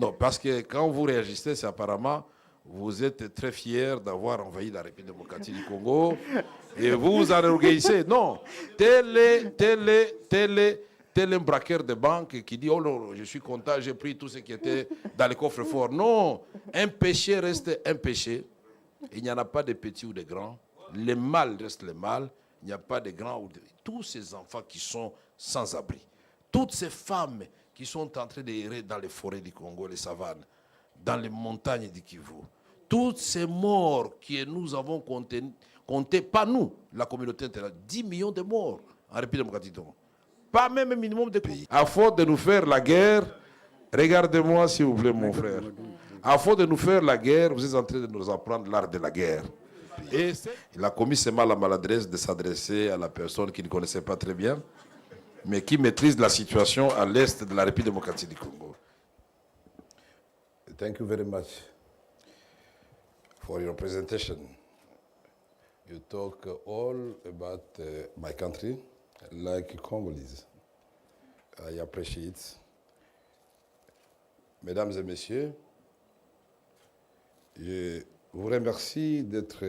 Non, parce que quand vous réagissez, c'est apparemment, vous êtes très fier d'avoir envahi la République démocratique du Congo et vous vous en orgueillissez. Non, tel un braqueur de banque qui dit « Oh non, je suis content, j'ai pris tout ce qui était dans les coffres forts. » Non, un péché reste un péché. Il n'y en a pas de petits ou de grands. Le mal reste le mal. Il n'y a pas de grands ou de... Tous ces enfants qui sont sans abri, toutes ces femmes qui sont en train d'errer dans les forêts du Congo, les savanes, dans les montagnes du Kivu, toutes ces morts que nous avons comptées, pas nous, la communauté internationale, 10 millions de morts en République démocratique du Congo. Pas même un minimum de pays. À force de nous faire la guerre, regardez-moi s'il vous plaît mon frère, à force de nous faire la guerre, vous êtes en train de nous apprendre l'art de la guerre. Et il a commis seulement la maladresse de s'adresser à la personne qu'il ne connaissait pas très bien, mais qui maîtrise la situation à l'est de la République démocratique du Congo. Thank you very much for your presentation. You talk all about my country, like Congolese. I appreciate. Mesdames et messieurs, je vous remercie d'être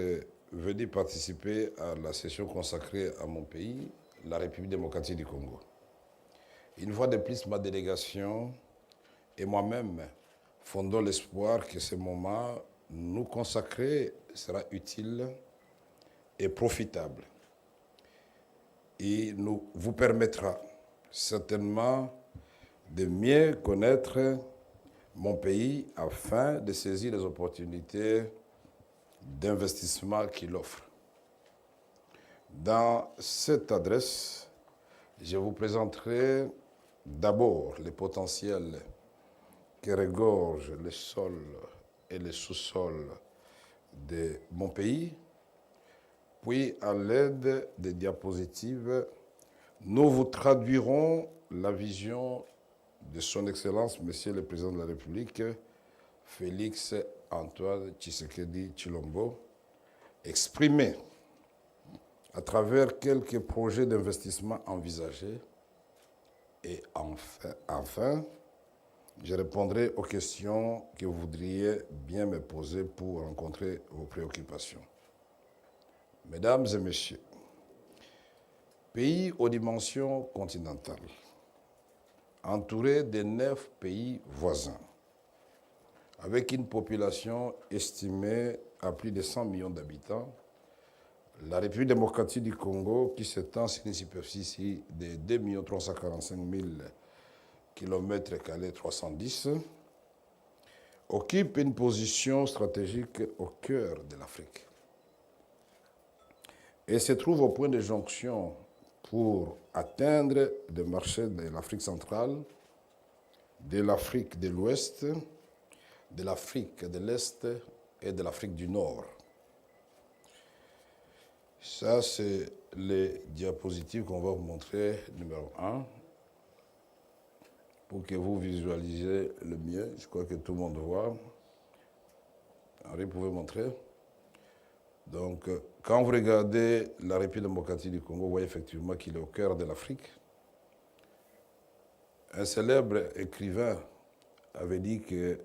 venus participer à la session consacrée à mon pays, la République démocratique du Congo. Une fois de plus, ma délégation et moi-même fondons l'espoir que ce moment nous consacré sera utile et profitable. Et vous permettra certainement de mieux connaître mon pays afin de saisir les opportunités d'investissement qu'il offre. Dans cette adresse, je vous présenterai d'abord les potentiels que regorgent les sols et les sous-sols de mon pays. Puis, à l'aide des diapositives, nous vous traduirons la vision de son Excellence, Monsieur le Président de la République, Félix Antoine Tshisekedi Tshilombo, exprimée à travers quelques projets d'investissement envisagés. Et enfin, je répondrai aux questions que vous voudriez bien me poser pour rencontrer vos préoccupations. Mesdames et messieurs, pays aux dimensions continentales, entouré de 9 pays voisins, avec une population estimée à plus de 100 millions d'habitants, la République démocratique du Congo, qui s'étend sur une superficie de 2 345 000 km² 310, occupe une position stratégique au cœur de l'Afrique et se trouve au point de jonction pour atteindre le marché de l'Afrique centrale, de l'Afrique de l'Ouest, de l'Afrique de l'Est et de l'Afrique du Nord. Ça, c'est les diapositives qu'on va vous montrer, numéro 1, pour que vous visualisiez le mieux. Je crois que tout le monde voit. Henri, vous pouvez montrer. Donc, quand vous regardez la République démocratique du Congo, vous voyez effectivement qu'il est au cœur de l'Afrique. Un célèbre écrivain avait dit que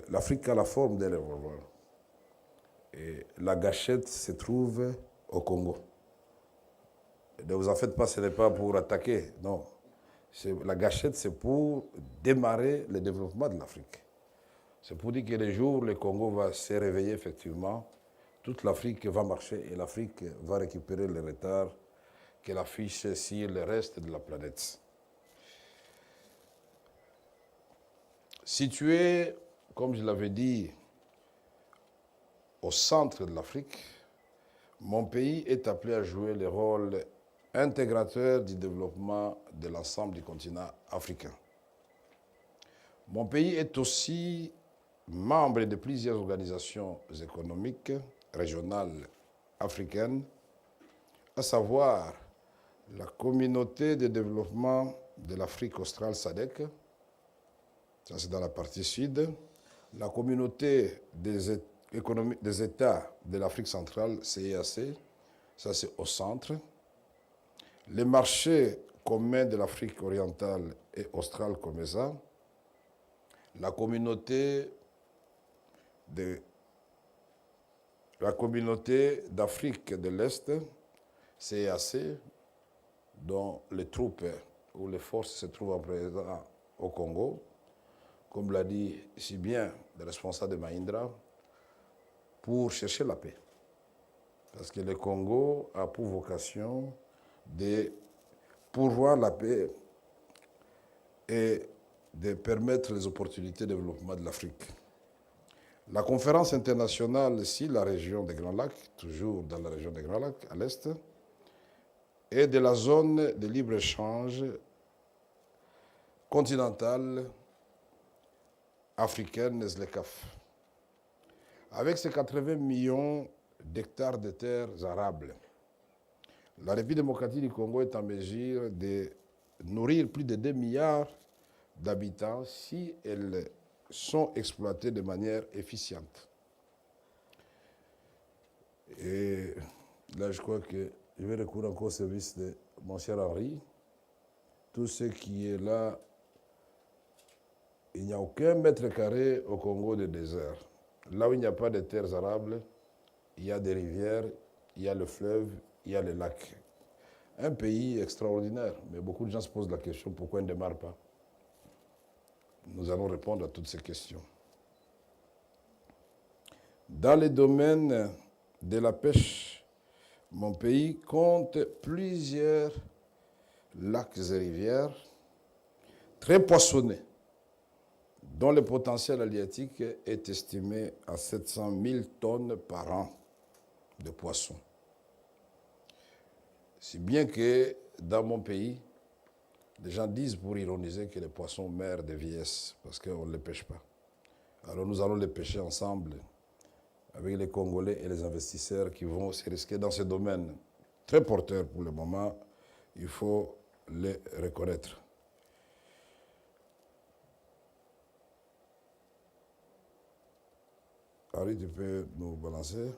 l'Afrique a la forme d'un revolver. Et la gâchette se trouve au Congo. Ne vous en faites pas, ce n'est pas pour attaquer, non. La gâchette, c'est pour démarrer le développement de l'Afrique. C'est pour dire que les jours où le Congo va se réveiller, effectivement, toute l'Afrique va marcher et l'Afrique va récupérer le retard qu'elle affiche sur le reste de la planète. Situé, comme je l'avais dit, au centre de l'Afrique, mon pays est appelé à jouer le rôle intégrateur du développement de l'ensemble du continent africain. Mon pays est aussi membre de plusieurs organisations économiques régionales africaines, à savoir la Communauté de développement de l'Afrique australe SADC, ça c'est dans la partie sud, la Communauté des États de l'Afrique centrale, CEAC, ça c'est au centre, les marchés communs de l'Afrique orientale et australe, COMESA, La communauté d'Afrique de l'Est, CEAC, dont les troupes ou les forces se trouvent en présent au Congo, comme l'a dit si bien le responsable de Mahindra, pour chercher la paix. Parce que le Congo a pour vocation de pourvoir la paix et de permettre les opportunités de développement de l'Afrique. La conférence internationale sur la région des Grands Lacs, toujours dans la région des Grands Lacs, à l'est, et de la zone de libre-échange continentale africaine, SLECAF. Avec ses 80 millions d'hectares de terres arables, la République démocratique du Congo est en mesure de nourrir plus de 2 milliards d'habitants si elles sont exploitées de manière efficiente. Et là, je crois que je vais recourir encore au service de mon cher Henri. Tout ce qui est là, il n'y a aucun mètre carré au Congo de désert. Là où il n'y a pas de terres arables, il y a des rivières, il y a le fleuve, il y a les lacs. Un pays extraordinaire, mais beaucoup de gens se posent la question, pourquoi il ne démarre pas? Nous allons répondre à toutes ces questions. Dans les domaines de la pêche, mon pays compte plusieurs lacs et rivières très poissonnés, dont le potentiel halieutique est estimé à 700 000 tonnes par an de poissons. Si bien que dans mon pays, les gens disent pour ironiser que les poissons meurent de vieillesse parce qu'on ne les pêche pas. Alors nous allons les pêcher ensemble avec les Congolais et les investisseurs qui vont se risquer dans ce domaine très porteur pour le moment. Il faut les reconnaître. Henri, tu peux nous balancer.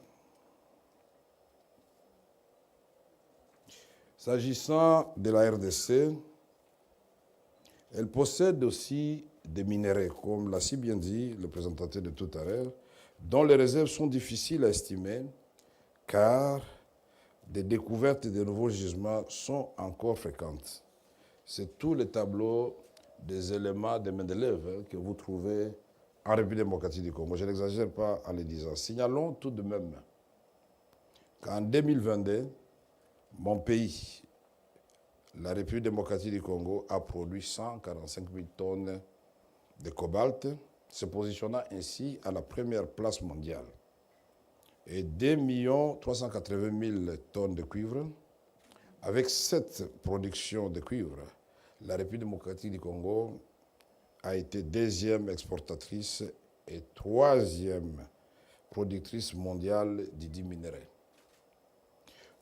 S'agissant de la RDC, elle possède aussi des minéraux, comme l'a si bien dit le présentateur de tout à l'heure, dont les réserves sont difficiles à estimer, car des découvertes et de nouveaux gisements sont encore fréquentes. C'est tout le tableau des éléments de Mendeleev que vous trouvez en République démocratique du Congo. Je n'exagère pas en le disant. Signalons tout de même qu'en 2022, mon pays, la République démocratique du Congo, a produit 145 000 tonnes de cobalt, se positionnant ainsi à la première place mondiale. Et 2 380 000 tonnes de cuivre. Avec cette production de cuivre, la République démocratique du Congo a été deuxième exportatrice et troisième productrice mondiale de 10 minéraux.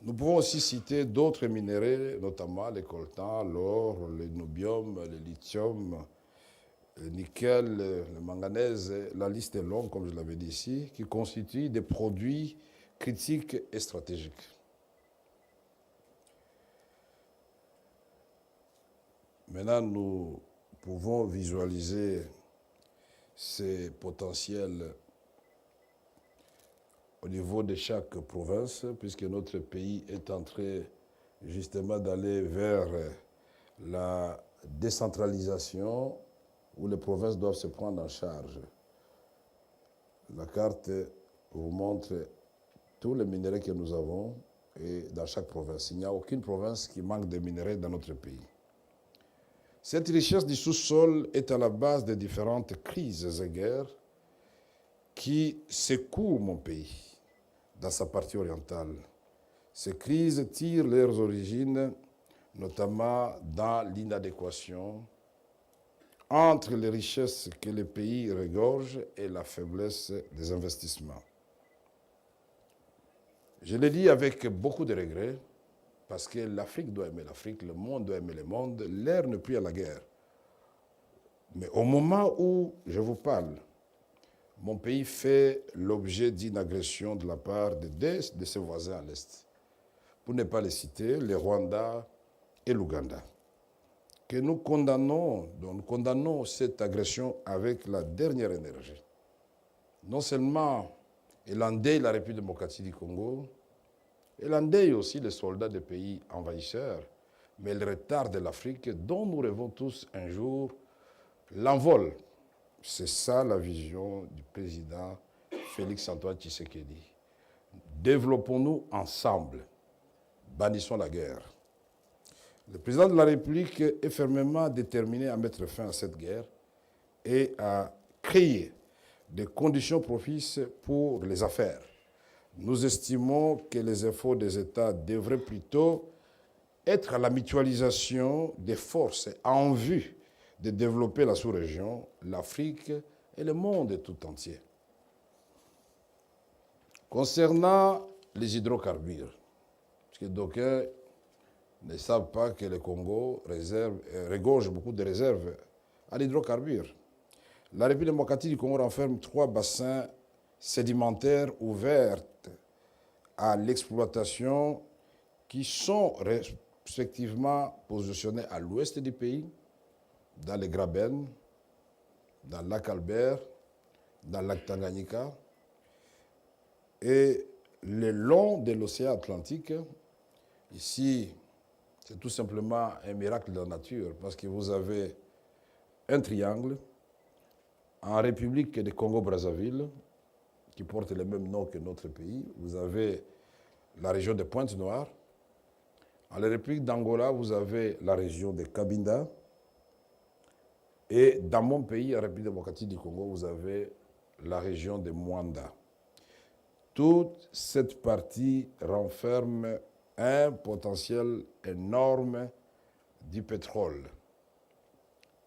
Nous pouvons aussi citer d'autres minéraux, notamment les coltan, l'or, le niobium, le lithium, le nickel, le manganèse. La liste est longue, comme je l'avais dit ici, qui constituent des produits critiques et stratégiques. Maintenant, nous pouvons visualiser ces potentiels au niveau de chaque province, puisque notre pays est en train justement d'aller vers la décentralisation où les provinces doivent se prendre en charge. La carte vous montre tous les minéraux que nous avons et dans chaque province. Il n'y a aucune province qui manque de minéraux dans notre pays. Cette richesse du sous-sol est à la base des différentes crises et guerres qui secouent mon pays dans sa partie orientale. Ces crises tirent leurs origines notamment dans l'inadéquation entre les richesses que le pays regorge et la faiblesse des investissements. Je le dis avec beaucoup de regrets, parce que l'Afrique doit aimer l'Afrique, le monde doit aimer le monde, l'heure n'est plus à la guerre. Mais au moment où je vous parle, mon pays fait l'objet d'une agression de la part de deux de ses voisins à l'Est. Pour ne pas les citer, le Rwanda et l'Ouganda. que nous condamnons, dont nous condamnons cette agression avec la dernière énergie. Non seulement elle endeuille la République démocratique du Congo, elle endeuille aussi les soldats des pays envahisseurs, mais elle retarde l'Afrique dont nous rêvons tous un jour l'envol. C'est ça la vision du président Félix-Antoine Tshisekedi. Développons-nous ensemble, bannissons la guerre. Le président de la République est fermement déterminé à mettre fin à cette guerre et à créer des conditions propices pour les affaires. Nous estimons que les efforts des États devraient plutôt être à la mutualisation des forces en vue de développer la sous-région, l'Afrique et le monde tout entier. Concernant les hydrocarbures, parce que d'aucuns ne savent pas que le Congo regorge beaucoup de réserves à l'hydrocarbure. La République démocratique du Congo renferme 3 bassins sédimentaires ouverts à l'exploitation qui sont respectivement positionnés à l'ouest du pays, dans les Graben, dans le lac Albert, dans le lac Tanganyika, et le long de l'océan Atlantique. Ici, c'est tout simplement un miracle de la nature, parce que vous avez un triangle en République du Congo-Brazzaville, qui porte le même nom que notre pays. Vous avez la région de Pointe-Noire. En la République d'Angola, vous avez la région de Cabinda. Et dans mon pays, la République démocratique du Congo, vous avez la région de Mwanda. Toute cette partie renferme un potentiel énorme du pétrole.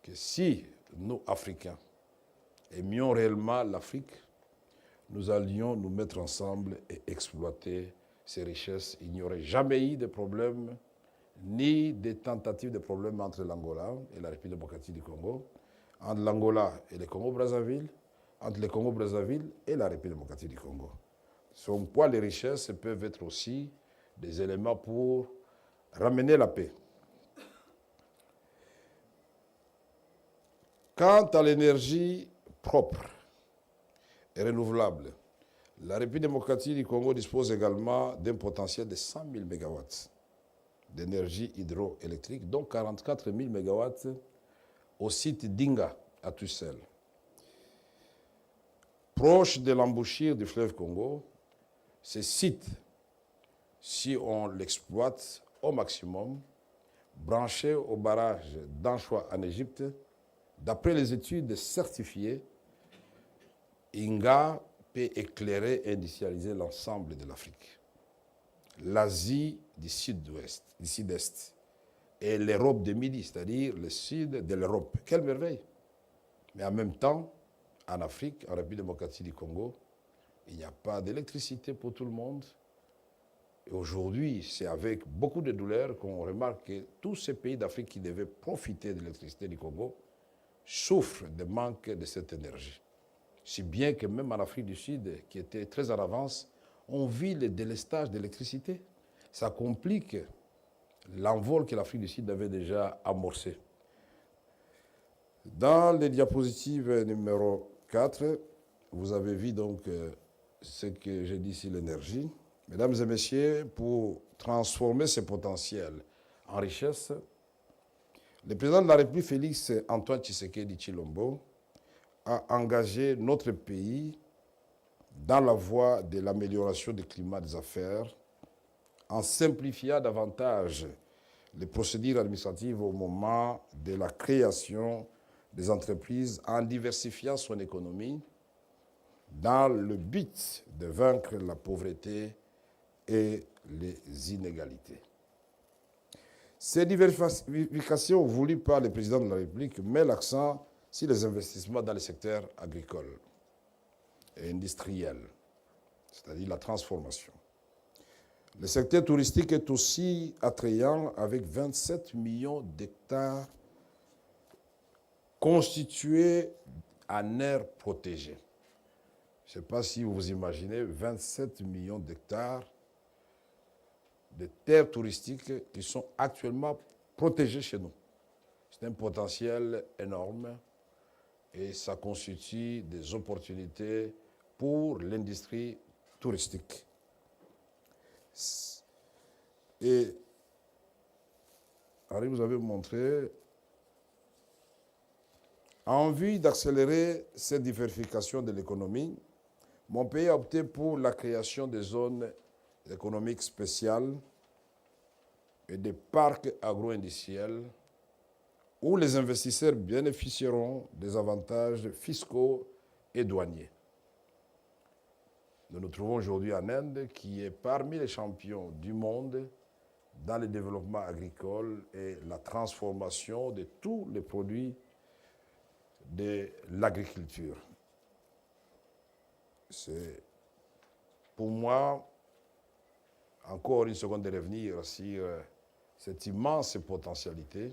Que si nous, Africains, aimions réellement l'Afrique, nous allions nous mettre ensemble et exploiter ces richesses. Il n'y aurait jamais eu de problème, ni de tentatives de problème entre l'Angola et la République démocratique du Congo, entre l'Angola et le Congo-Brazzaville, entre le Congo-Brazzaville et la République démocratique du Congo. Son poids, les richesses peuvent être aussi des éléments pour ramener la paix. Quant à l'énergie propre et renouvelable, la République démocratique du Congo dispose également d'un potentiel de 100 000 MW d'énergie hydroélectrique, dont 44 000 MW au site d'Inga, à Tussel. Proche de l'embouchure du fleuve Congo, ce site, si on l'exploite au maximum, branché au barrage d'Anchois en Égypte, d'après les études certifiées, Inga peut éclairer et industrialiser l'ensemble de l'Afrique, l'Asie du sud-est, et l'Europe du Midi, c'est-à-dire le sud de l'Europe. Quelle merveille! Mais en même temps, en Afrique, en République démocratique du Congo, il n'y a pas d'électricité pour tout le monde. Et aujourd'hui, c'est avec beaucoup de douleur qu'on remarque que tous ces pays d'Afrique qui devaient profiter de l'électricité du Congo souffrent de manque de cette énergie. Si bien que même en Afrique du Sud, qui était très en avance, on vit le délestage d'électricité. Ça complique l'envol que l'Afrique du Sud avait déjà amorcé. Dans les diapositives numéro 4, vous avez vu donc ce que j'ai dit sur l'énergie. Mesdames et messieurs, pour transformer ce potentiel en richesse, le président de la République, Félix Antoine Tshisekedi Tshilombo, a engagé notre pays dans la voie de l'amélioration du climat des affaires en simplifiant davantage les procédures administratives au moment de la création des entreprises, en diversifiant son économie dans le but de vaincre la pauvreté et les inégalités. Ces diversifications voulues par le président de la République mettent l'accent sur les investissements dans le secteur agricole et industriel, c'est-à-dire la transformation. Le secteur touristique est aussi attrayant avec 27 millions d'hectares constitués en aires protégées. Je ne sais pas si vous imaginez 27 millions d'hectares de terres touristiques qui sont actuellement protégées chez nous. C'est un potentiel énorme et ça constitue des opportunités pour l'industrie touristique. Et Henri vous avez montré, en vue d'accélérer cette diversification de l'économie, mon pays a opté pour la création des zones économiques spéciales et des parcs agro-industriels où les investisseurs bénéficieront des avantages fiscaux et douaniers. Nous nous trouvons aujourd'hui en Inde, qui est parmi les champions du monde dans le développement agricole et la transformation de tous les produits de l'agriculture. C'est pour moi encore une seconde de revenir sur cette immense potentialité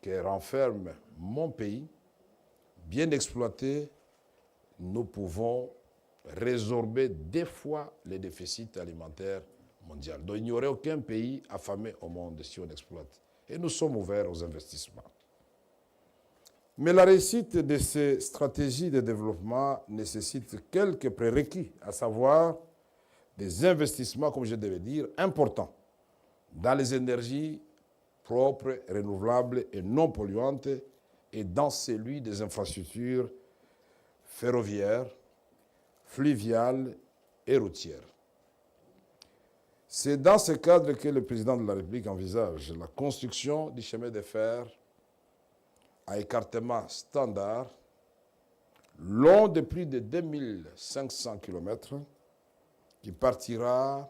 que renferme mon pays. Bien exploité, nous pouvons résorber 2 fois les déficits alimentaires mondiaux. Donc il n'y aurait aucun pays affamé au monde si on exploite. Et nous sommes ouverts aux investissements. Mais la réussite de ces stratégies de développement nécessite quelques prérequis, à savoir des investissements, comme je devais dire, importants dans les énergies propres, renouvelables et non polluantes et dans celui des infrastructures ferroviaires, fluviales et routières. C'est dans ce cadre que le président de la République envisage la construction du chemin de fer à écartement standard, long de plus de 2500 km, qui partira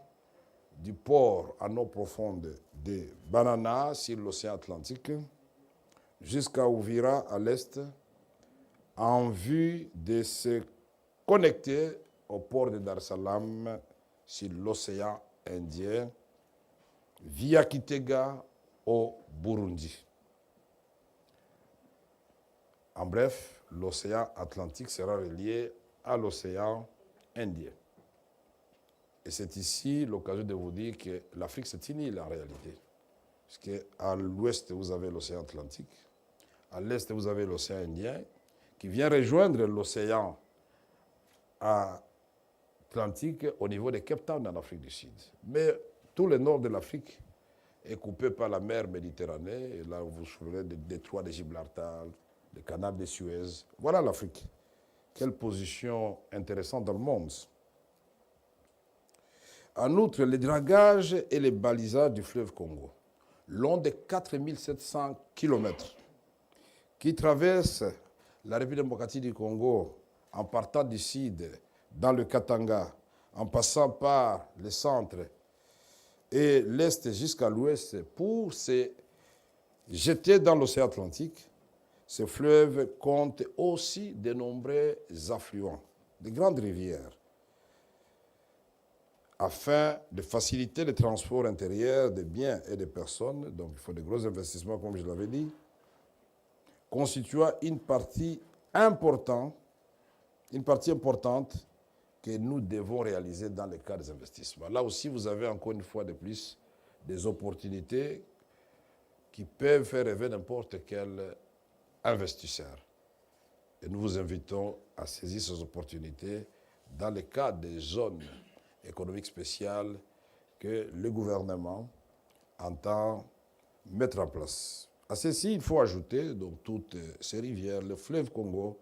du port à eau profonde de Banana sur l'océan Atlantique jusqu'à Ouvira à l'est, en vue de se connecter au port de Dar es Salaam sur l'océan Indien, via Kitega au Burundi. En bref, l'océan Atlantique sera relié à l'océan Indien. Et c'est ici l'occasion de vous dire que l'Afrique, c'est une île en réalité. Parce qu'à l'ouest, vous avez l'océan Atlantique. À l'est, vous avez l'océan Indien, qui vient rejoindre l'océan Atlantique au niveau de Cape Town en Afrique du Sud. Mais tout le nord de l'Afrique est coupé par la mer Méditerranée. Et là, vous vous souvenez des détroits de Gibraltar, le canal de Suez. Voilà l'Afrique. Quelle position intéressante dans le monde. En outre, le dragage et les balisages du fleuve Congo, long de 4700 km, qui traverse la République démocratique du Congo en partant du sud dans le Katanga, en passant par le centre et l'est jusqu'à l'ouest pour se jeter dans l'océan Atlantique. Ce fleuve compte aussi de nombreux affluents, de grandes rivières, afin de faciliter le transport intérieur des biens et des personnes. Donc il faut de gros investissements, comme je l'avais dit, constituant une partie importante que nous devons réaliser dans le cadre des investissements. Là aussi, vous avez encore une fois de plus des opportunités qui peuvent faire rêver n'importe quel investisseur. Et nous vous invitons à saisir ces opportunités dans le cadre des zones économiques spéciales que le gouvernement entend mettre en place. À ceci, il faut ajouter donc toutes ces rivières, le fleuve Congo,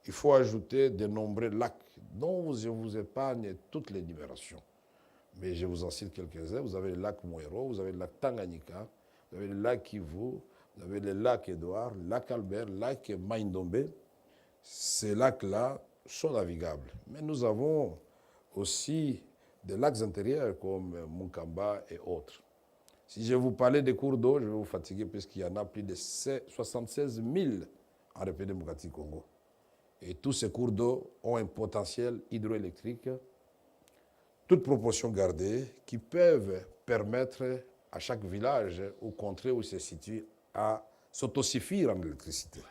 il faut ajouter de nombreux lacs dont je vous épargne toutes les numérations. Mais je vous en cite quelques-uns. Vous avez le lac Mouero, vous avez le lac Tanganyika, vous avez le lac Kivu, vous avez le lac Édouard, le lac Albert, le lac Maïndombe. Ces lacs-là sont navigables. Mais nous avons aussi des lacs intérieurs comme Mukamba et autres. Si je vous parlais des cours d'eau, je vais vous fatiguer puisqu'il y en a plus de 76 000 en République démocratique du Congo. Et tous ces cours d'eau ont un potentiel hydroélectrique, toute proportion gardée, qui peuvent permettre à chaque village ou contrée où il se situe à s'autosuffire en électricité.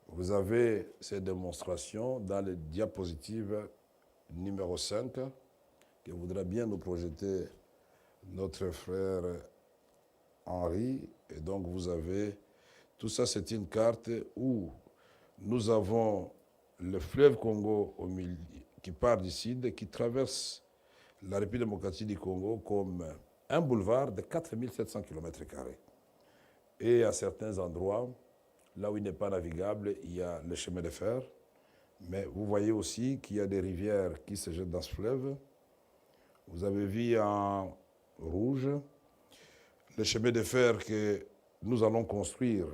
Vous avez ces démonstrations dans les diapositives numéro 5 que voudrait bien nous projeter notre frère Henri Et donc vous avez, tout ça c'est une carte où nous avons le fleuve Congo au milieu, qui part du sud, qui traverse la République démocratique du Congo comme un boulevard de 4700 km². Et à certains endroits, là où il n'est pas navigable, il y a le chemin de fer. Mais vous voyez aussi qu'il y a des rivières qui se jettent dans ce fleuve. Vous avez vu en rouge le chemin de fer que nous allons construire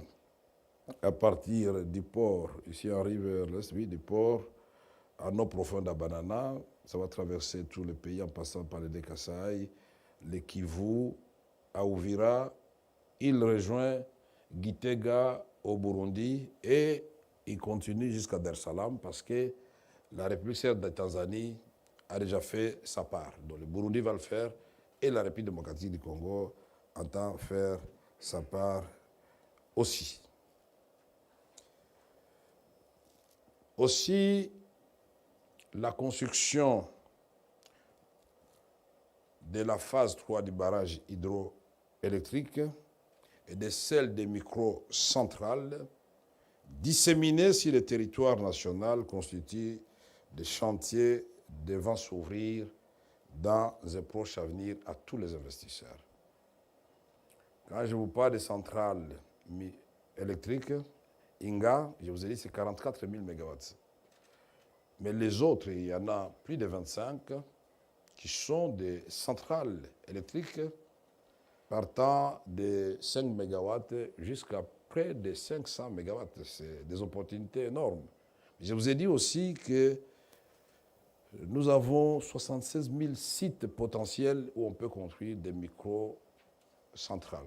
à partir du port, ici on arrive vers l'est, oui, du port à eau profonde à Banana. Ça va traverser tout le pays en passant par le Kasaï, le Kivu, à Uvira. Il rejoint Gitega au Burundi et il continue jusqu'à Dar es Salaam parce que la République de Tanzanie a déjà fait sa part. Donc le Burundi va le faire et la République démocratique du Congo entend faire sa part aussi. Aussi, la construction de la phase 3 du barrage hydroélectrique et de celle des microcentrales disséminées sur le territoire national constituent des chantiers devant s'ouvrir dans un proche avenir à tous les investisseurs. Quand je vous parle des centrales électriques, Inga, je vous ai dit, c'est 44 000 mégawatts. Mais les autres, il y en a plus de 25 qui sont des centrales électriques partant de 5 mégawatts jusqu'à près de 500 mégawatts. C'est des opportunités énormes. Je vous ai dit aussi que nous avons 76 000 sites potentiels où on peut construire des micro-centrales.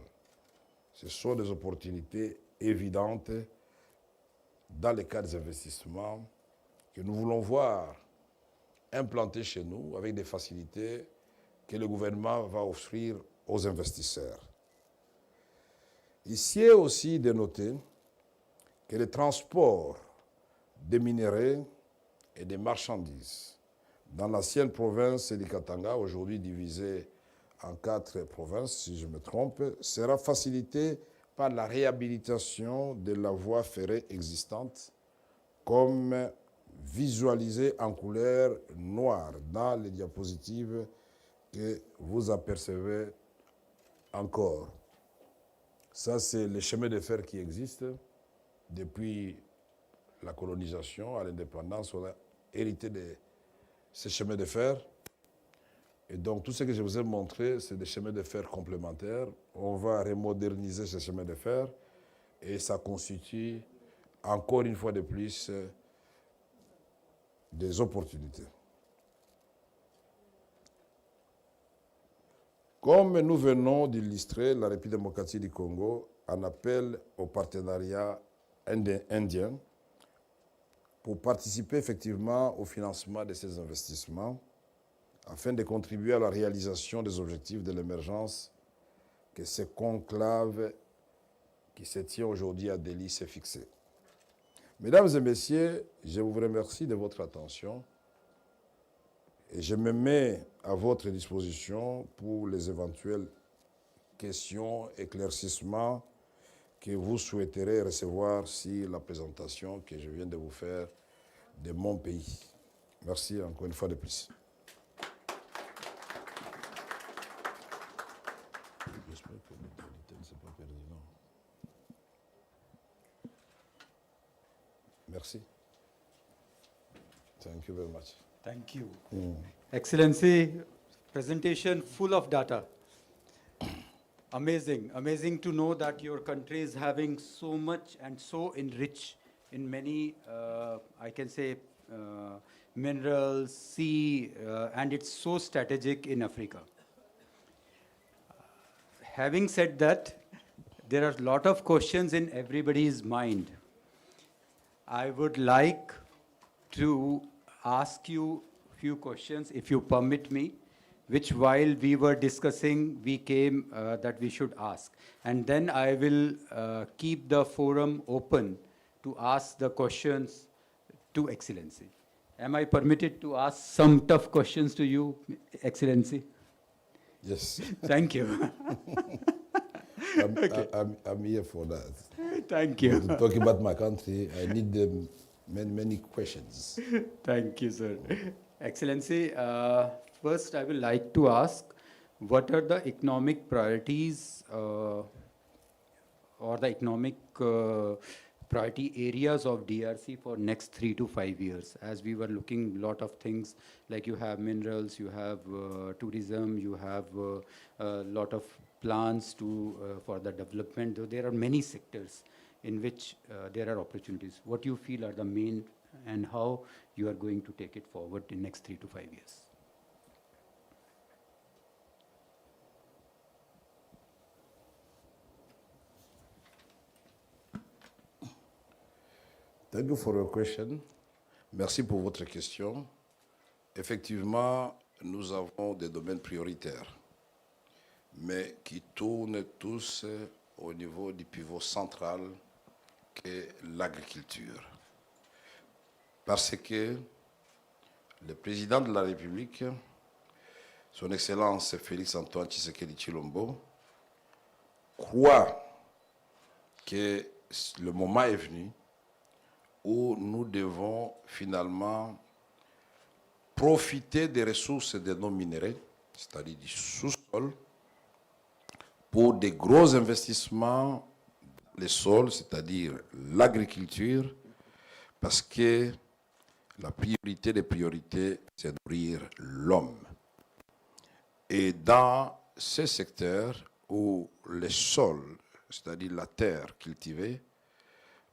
Ce sont des opportunités évidentes dans le cadre des investissements que nous voulons voir implantés chez nous avec des facilités que le gouvernement va offrir aux investisseurs. Ici est aussi de noter que le transport des minerais et des marchandises dans l'ancienne province du Katanga, aujourd'hui divisée en 4 provinces, si je me trompe, sera facilité par la réhabilitation de la voie ferrée existante, comme visualisé en couleur noire dans les diapositives que vous apercevez encore. Ça, c'est le chemin de fer qui existe depuis la colonisation à l'indépendance. On a hérité de ces chemins de fer. Et donc, tout ce que je vous ai montré, c'est des chemins de fer complémentaires. On va remoderniser ces chemins de fer et ça constitue, encore une fois de plus, des opportunités. Comme nous venons d'illustrer, la République démocratique du Congo en appelle au partenariat indien pour participer effectivement au financement de ces investissements afin de contribuer à la réalisation des objectifs de l'émergence que ce conclave qui se tient aujourd'hui à Delhi s'est fixé. Mesdames et messieurs, je vous remercie de votre attention et je me mets à votre disposition pour les éventuelles questions, éclaircissements que vous souhaiterez recevoir sur la présentation que je viens de vous faire de mon pays. Merci encore une fois de plus. J'espère que l'autorité ne s'est pas perdue, non. Merci. Thank you very much. Thank you. Excellency, presentation full of data. Amazing. Amazing to know that your country is having so much and so enriched in many, I can say, minerals, sea, and it's so strategic in Africa. Having said that, there are a lot of questions in everybody's mind. I would like to ask you a few questions, if you permit me, which while we were discussing, we came that we should ask. And then I will keep the forum open to ask the questions to Excellency. Am I permitted to ask some tough questions to you, Excellency? Yes. Thank you. I'm here for that. Thank you. To talk about my country, I need many questions. Thank you, sir. Excellency, first I would like to ask, what are the economic priorities or the economic priority areas of DRC for next 3 to 5 years? As we were looking lot of things, like you have minerals, you have tourism, you have a lot of plans to for the development. Though there are many sectors in which there are opportunities. What you feel are the main, and how you are going to take it forward in next 3 to 5 years? Thank you for your question. Merci pour votre question. Effectivement, nous avons des domaines prioritaires, mais qui tournent tous au niveau du pivot central qu'est l'agriculture. Parce que le président de la République, son Excellence Félix-Antoine Tshisekedi Tshilombo, croit que le moment est venu où nous devons finalement profiter des ressources de nos minéraux, c'est-à-dire du sous-sol, pour des gros investissements dans les sols, c'est-à-dire l'agriculture, parce que la priorité des priorités, c'est nourrir l'homme. Et dans ces secteurs où le sol, c'est-à-dire la terre cultivée,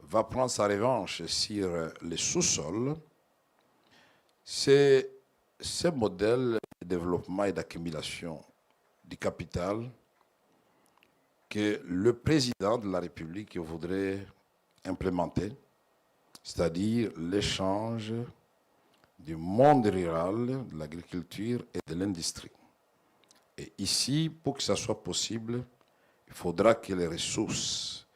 va prendre sa revanche sur les sous-sols, c'est ce modèle de développement et d'accumulation du capital que le président de la République voudrait implémenter, c'est-à-dire l'échange du monde rural, de l'agriculture et de l'industrie. Et ici, pour que ça soit possible, il faudra que les ressources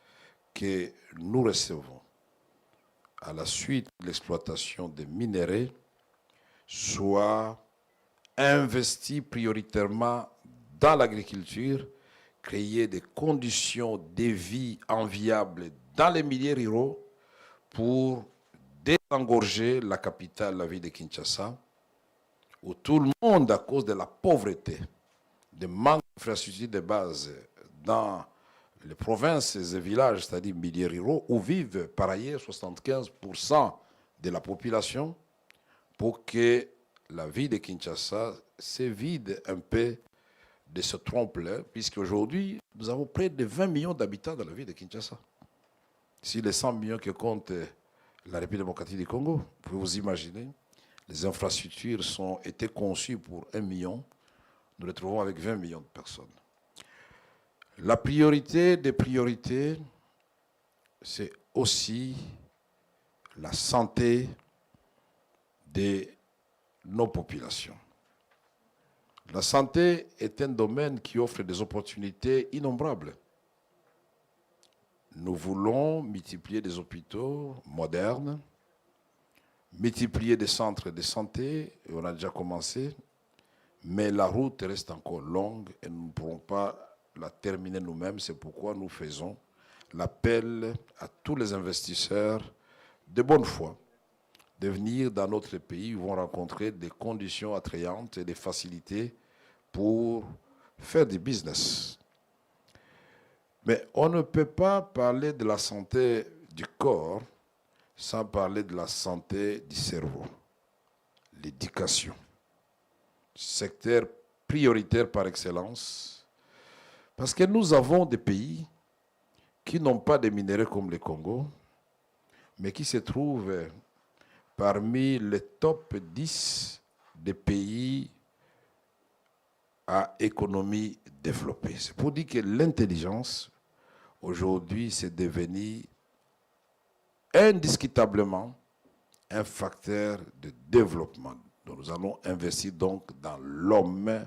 que nous recevons à la suite de l'exploitation des minéraux soient investis prioritairement dans l'agriculture, créer des conditions de vie enviables dans les milieux ruraux pour désengorger la capitale, la ville de Kinshasa, où tout le monde, à cause de la pauvreté, de manque d'infrastructures de base dans les provinces et villages, c'est-à-dire milieux ruraux, où vivent par ailleurs 75% de la population, pour que la ville de Kinshasa se vide un peu de ce trompe-là, puisqu'aujourd'hui, nous avons près de 20 millions d'habitants dans la ville de Kinshasa. Si les 100 millions que compte la République démocratique du Congo, vous pouvez vous imaginer, les infrastructures ont été conçues pour 1 million, nous les trouvons avec 20 millions de personnes. La priorité des priorités, c'est aussi la santé de nos populations. La santé est un domaine qui offre des opportunités innombrables. Nous voulons multiplier des hôpitaux modernes, multiplier des centres de santé, et on a déjà commencé, mais la route reste encore longue et nous ne pourrons pas la terminer nous-mêmes. C'est pourquoi nous faisons l'appel à tous les investisseurs de bonne foi de venir dans notre pays. Ils vont rencontrer des conditions attrayantes et des facilités pour faire du business. Mais on ne peut pas parler de la santé du corps sans parler de la santé du cerveau, l'éducation. Secteur prioritaire par excellence, parce que nous avons des pays qui n'ont pas de minéraux comme le Congo, mais qui se trouvent parmi les top 10 des pays à économie développée. C'est pour dire que l'intelligence, aujourd'hui, c'est devenu indiscutablement un facteur de développement. Donc, nous allons investir donc dans l'homme,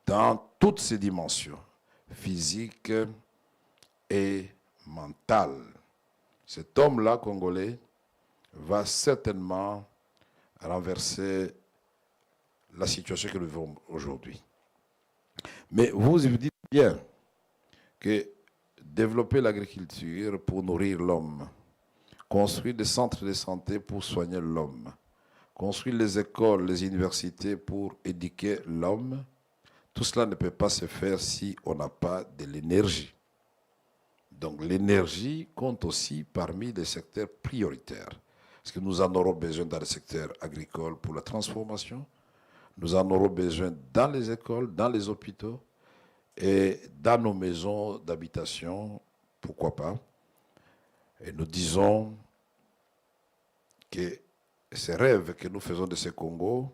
dans toutes ses dimensions, physiques et mentales. Cet homme-là, congolais, va certainement renverser la situation que nous vivons aujourd'hui. Mais vous dites bien que développer l'agriculture pour nourrir l'homme, construire des centres de santé pour soigner l'homme, construire les écoles, les universités pour éduquer l'homme, tout cela ne peut pas se faire si on n'a pas de l'énergie. Donc l'énergie compte aussi parmi les secteurs prioritaires. Parce que nous en aurons besoin dans le secteur agricole pour la transformation, nous en aurons besoin dans les écoles, dans les hôpitaux et dans nos maisons d'habitation, pourquoi pas. Et nous disons que ce rêve que nous faisons de ce Congo,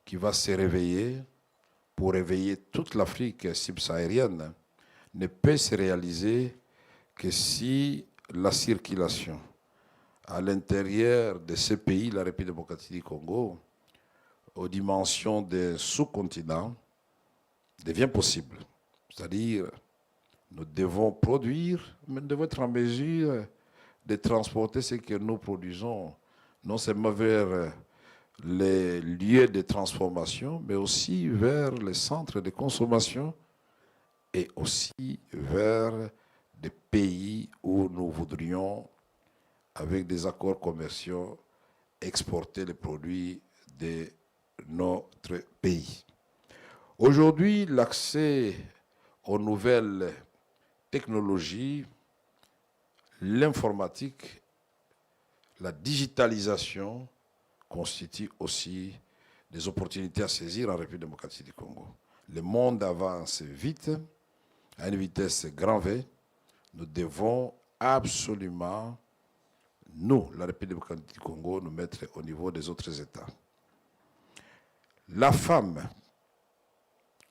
qui va se réveiller pour réveiller toute l'Afrique subsaharienne, ne peut se réaliser que si la circulation à l'intérieur de ce pays, la République démocratique du Congo, aux dimensions des sous-continents, devient possible. C'est-à-dire, nous devons produire, mais nous devons être en mesure de transporter ce que nous produisons, non seulement vers les lieux de transformation, mais aussi vers les centres de consommation et aussi vers des pays où nous voudrions, avec des accords commerciaux, exporter les produits de notre pays. Aujourd'hui, l'accès aux nouvelles technologies, l'informatique, la digitalisation constituent aussi des opportunités à saisir en République démocratique du Congo. Le monde avance vite, à une vitesse grand V. Nous devons absolument, nous, la République démocratique du Congo, nous mettre au niveau des autres États. La femme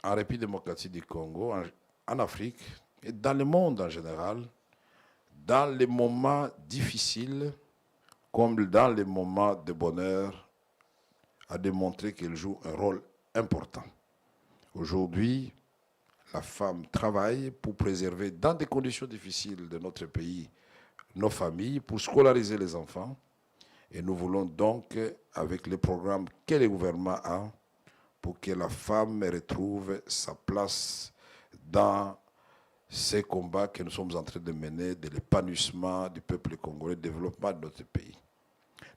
en République démocratique du Congo, en Afrique et dans le monde en général, dans les moments difficiles comme dans les moments de bonheur, a démontré qu'elle joue un rôle important. Aujourd'hui, la femme travaille pour préserver dans des conditions difficiles de notre pays nos familles, pour scolariser les enfants. Et nous voulons donc, avec les programmes que le gouvernement a, pour que la femme retrouve sa place dans ces combats que nous sommes en train de mener, de l'épanouissement du peuple congolais, le développement de notre pays.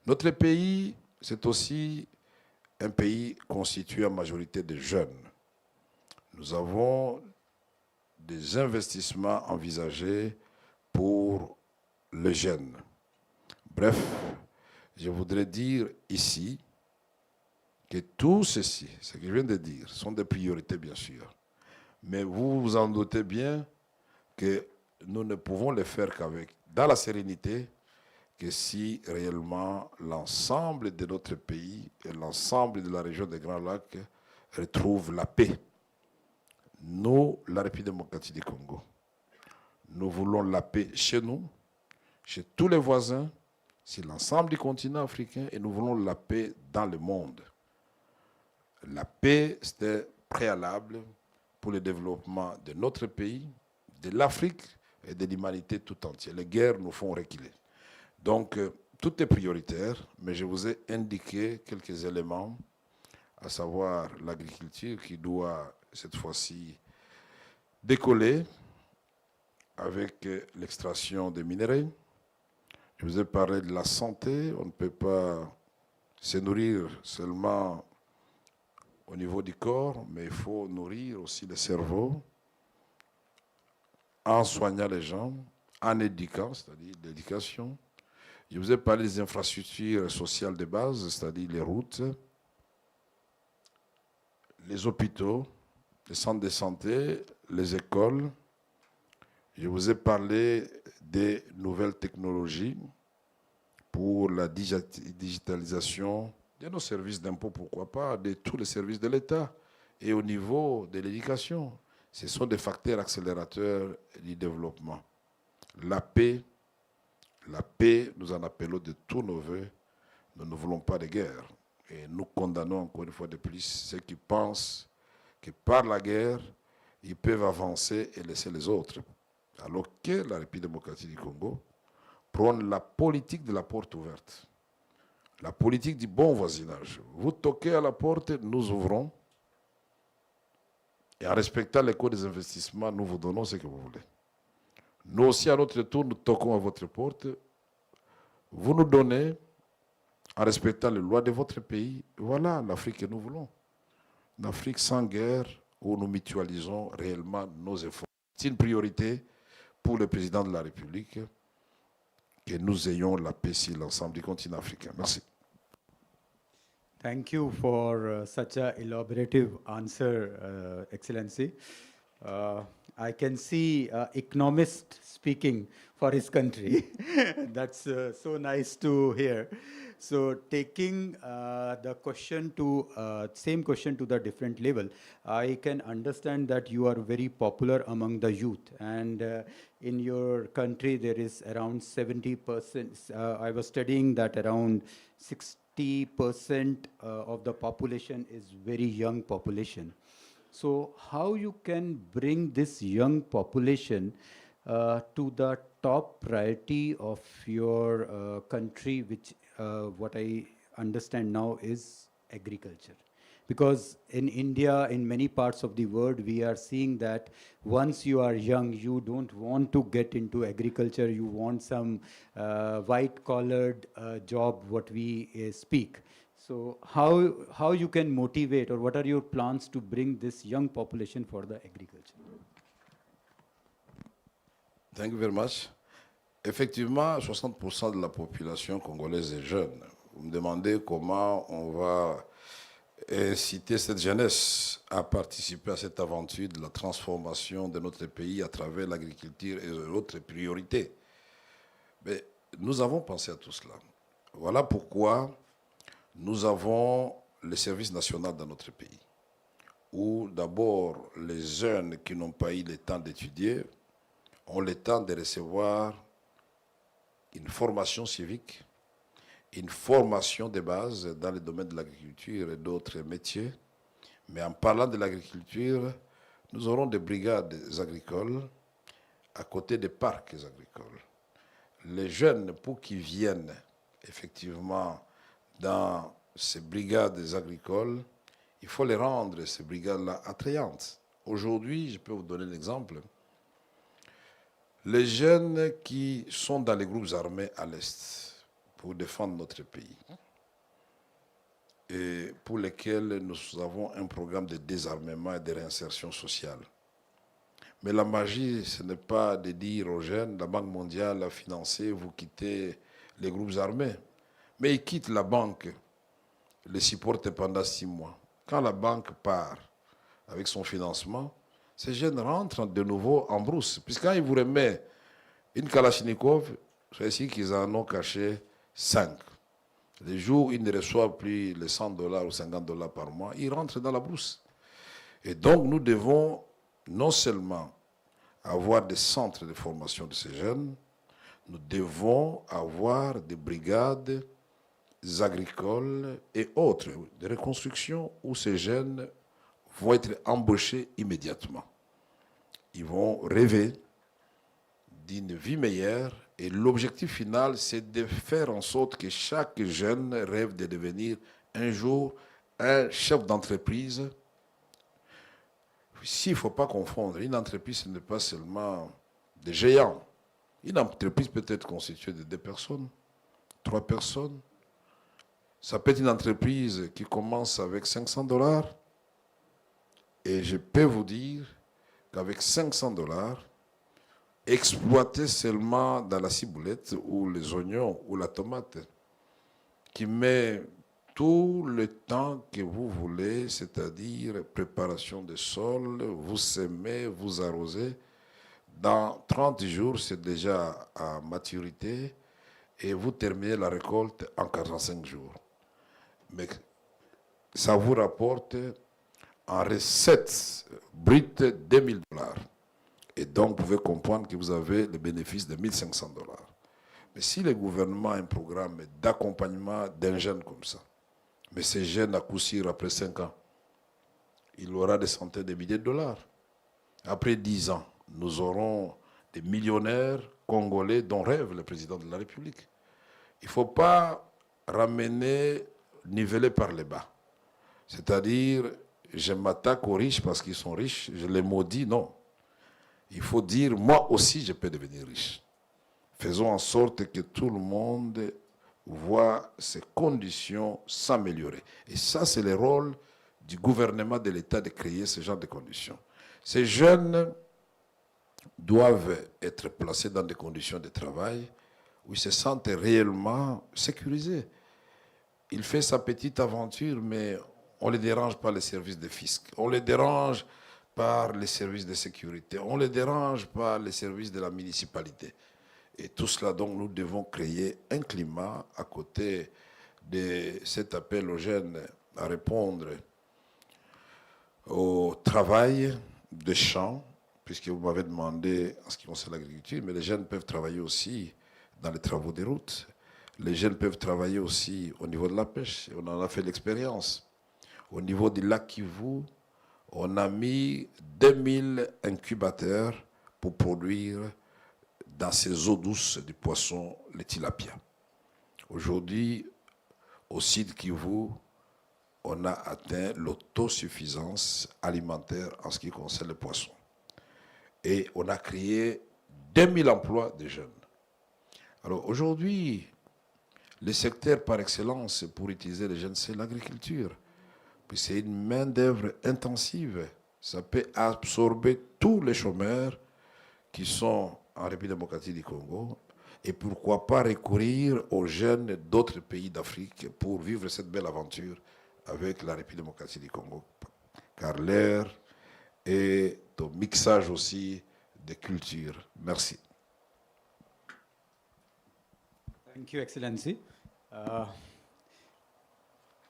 Notre pays, c'est aussi un pays constitué en majorité de jeunes. Nous avons des investissements envisagés pour les jeunes. Bref, je voudrais dire ici que tout ceci, ce que je viens de dire, sont des priorités bien sûr. Mais vous vous en doutez bien que nous ne pouvons les faire qu'avec, dans la sérénité, que si réellement l'ensemble de notre pays et l'ensemble de la région des Grands Lacs retrouvent la paix. Nous, la République démocratique du Congo, nous voulons la paix chez nous, chez tous les voisins, sur l'ensemble du continent africain, et nous voulons la paix dans le monde. La paix, c'était préalable pour le développement de notre pays, de l'Afrique et de l'humanité tout entière. Les guerres nous font reculer. Donc, tout est prioritaire, mais je vous ai indiqué quelques éléments, à savoir l'agriculture qui doit, cette fois-ci, décoller avec l'extraction des minerais. Je vous ai parlé de la santé. On ne peut pas se nourrir seulement au niveau du corps, mais il faut nourrir aussi le cerveau en soignant les gens, en éduquant, c'est-à-dire l'éducation. Je vous ai parlé des infrastructures sociales de base, c'est-à-dire les routes, les hôpitaux, les centres de santé, les écoles. Je vous ai parlé des nouvelles technologies pour la digitalisation de nos services d'impôt, pourquoi pas, de tous les services de l'État et au niveau de l'éducation. Ce sont des facteurs accélérateurs du développement. La paix, nous en appelons de tous nos voeux. Nous ne voulons pas de guerre. Et nous condamnons encore une fois de plus ceux qui pensent que par la guerre, ils peuvent avancer et laisser les autres. Alors que la République démocratique du Congo prône la politique de la porte ouverte. La politique du bon voisinage. Vous toquez à la porte, nous ouvrons. Et en respectant les codes des investissements, nous vous donnons ce que vous voulez. Nous aussi, à notre tour, nous toquons à votre porte. Vous nous donnez, en respectant les lois de votre pays, voilà l'Afrique que nous voulons. Une Afrique sans guerre, où nous mutualisons réellement nos efforts. C'est une priorité pour le président de la République que nous ayons la paix sur l'ensemble du continent africain. Merci. Thank you for such an elaborative answer, Excellency. I can see economist speaking for his country. That's so nice to hear. So taking the question to same question to the different level, I can understand that you are very popular among the youth, and in your country there is around 70%. I was studying that around 60% of the population is very young population. So how you can bring this young population to the top priority of your country, which what I understand now is agriculture? Because in India, in many parts of the world, we are seeing that once you are young, you don't want to get into agriculture, you want some white-collared job, what we speak. So how you can motivate, or what are your plans to bring this young population for the agriculture? Thank you very much. Effectivement, 60% de la population congolaise est jeune. Vous me demandez comment on va inciter cette jeunesse à participer à cette aventure de la transformation de notre pays à travers l'agriculture et d'autres priorités. Mais nous avons pensé à tout cela. Voilà pourquoi nous avons le service national dans notre pays, où d'abord les jeunes qui n'ont pas eu le temps d'étudier ont le temps de recevoir une formation civique, une formation de base dans le domaine de l'agriculture et d'autres métiers. Mais en parlant de l'agriculture, nous aurons des brigades agricoles à côté des parcs agricoles. Les jeunes, pour qu'ils viennent effectivement dans ces brigades agricoles, il faut les rendre, ces brigades-là, attrayantes. Aujourd'hui, je peux vous donner l'exemple. Les jeunes qui sont dans les groupes armés à l'Est pour défendre notre pays et pour lesquels nous avons un programme de désarmement et de réinsertion sociale. Mais la magie, ce n'est pas de dire aux jeunes, la Banque mondiale a financé, vous quittez les groupes armés. Mais ils quittent la banque, les supportent pendant 6 mois. Quand la banque part avec son financement, ces jeunes rentrent de nouveau en brousse. Puisque quand ils vous remettent une Kalachnikov, c'est ici qu'ils en ont caché 5. Les jours où ils ne reçoivent plus les $100 ou $50 par mois, ils rentrent dans la brousse. Et donc nous devons non seulement avoir des centres de formation de ces jeunes, nous devons avoir des brigades agricoles et autres, de reconstruction où ces jeunes vont être embauchés immédiatement. Ils vont rêver d'une vie meilleure et l'objectif final, c'est de faire en sorte que chaque jeune rêve de devenir un jour un chef d'entreprise. S'il ne faut pas confondre, une entreprise, ce n'est pas seulement des géants. Une entreprise peut être constituée de 2 personnes, 3 personnes. Ça peut être une entreprise qui commence avec $500. Et je peux vous dire qu'avec $500, exploiter seulement dans la ciboulette ou les oignons ou la tomate, qui met tout le temps que vous voulez, c'est-à-dire préparation des sols, vous semez, vous arrosez. Dans 30 jours, c'est déjà à maturité et vous terminez la récolte en 45 jours. Mais ça vous rapporte en recettes brutes $2000. Et donc, vous pouvez comprendre que vous avez le bénéfice de $1500. Mais si le gouvernement a un programme d'accompagnement d'un jeune comme ça, mais ces jeunes à coup sûr, après 5 ans, il aura des centaines de milliers de dollars. Après 10 ans, nous aurons des millionnaires congolais dont rêve le président de la République. Il ne faut pas ramener, niveler par les bas. C'est-à-dire, je m'attaque aux riches parce qu'ils sont riches, je les maudis, non. Il faut dire, moi aussi, je peux devenir riche. Faisons en sorte que tout le monde voit ses conditions s'améliorer. Et ça, c'est le rôle du gouvernement de l'État de créer ce genre de conditions. Ces jeunes doivent être placés dans des conditions de travail où ils se sentent réellement sécurisés. Il fait sa petite aventure, mais on ne les dérange pas les services de fisc. On les dérange par les services de sécurité. On ne les dérange par les services de la municipalité. Et tout cela, donc, nous devons créer un climat à côté de cet appel aux jeunes à répondre au travail de champ, puisque vous m'avez demandé en ce qui concerne l'agriculture, mais les jeunes peuvent travailler aussi dans les travaux des routes. Les jeunes peuvent travailler aussi au niveau de la pêche. On en a fait l'expérience. Au niveau du lac Kivu, on a mis 2000 incubateurs pour produire dans ces eaux douces du poisson, les tilapia. Aujourd'hui, au site Kivu, on a atteint l'autosuffisance alimentaire en ce qui concerne le poisson. Et on a créé 2000 emplois de jeunes. Alors aujourd'hui, le secteur par excellence pour utiliser les jeunes, c'est l'agriculture. Puis c'est une main-d'œuvre intensive. Ça peut absorber tous les chômeurs qui sont en République démocratique du Congo. Et pourquoi pas recourir aux jeunes d'autres pays d'Afrique pour vivre cette belle aventure avec la République démocratique du Congo. Car l'air est au mixage aussi des cultures. Merci. Thank you, Excellency.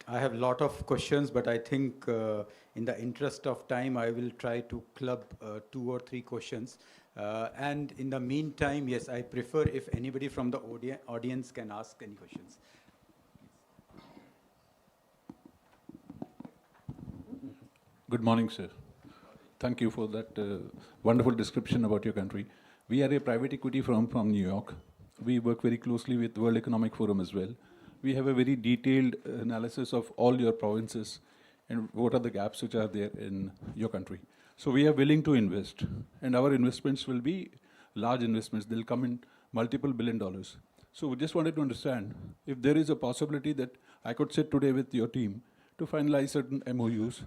I have a lot of questions, but I think in the interest of time, I will try to club 2 or 3 questions. And in the meantime, yes, I prefer if anybody from the audience can ask any questions. Good morning, sir. Thank you for that wonderful description about your country. We are a private equity firm from New York. We work very closely with World Economic Forum as well. We have a very detailed analysis of all your provinces and what are the gaps which are there in your country. So we are willing to invest, and our investments will be large investments. They'll come in multiple $billion. So we just wanted to understand if there is a possibility that I could sit today with your team to finalize certain MOUs.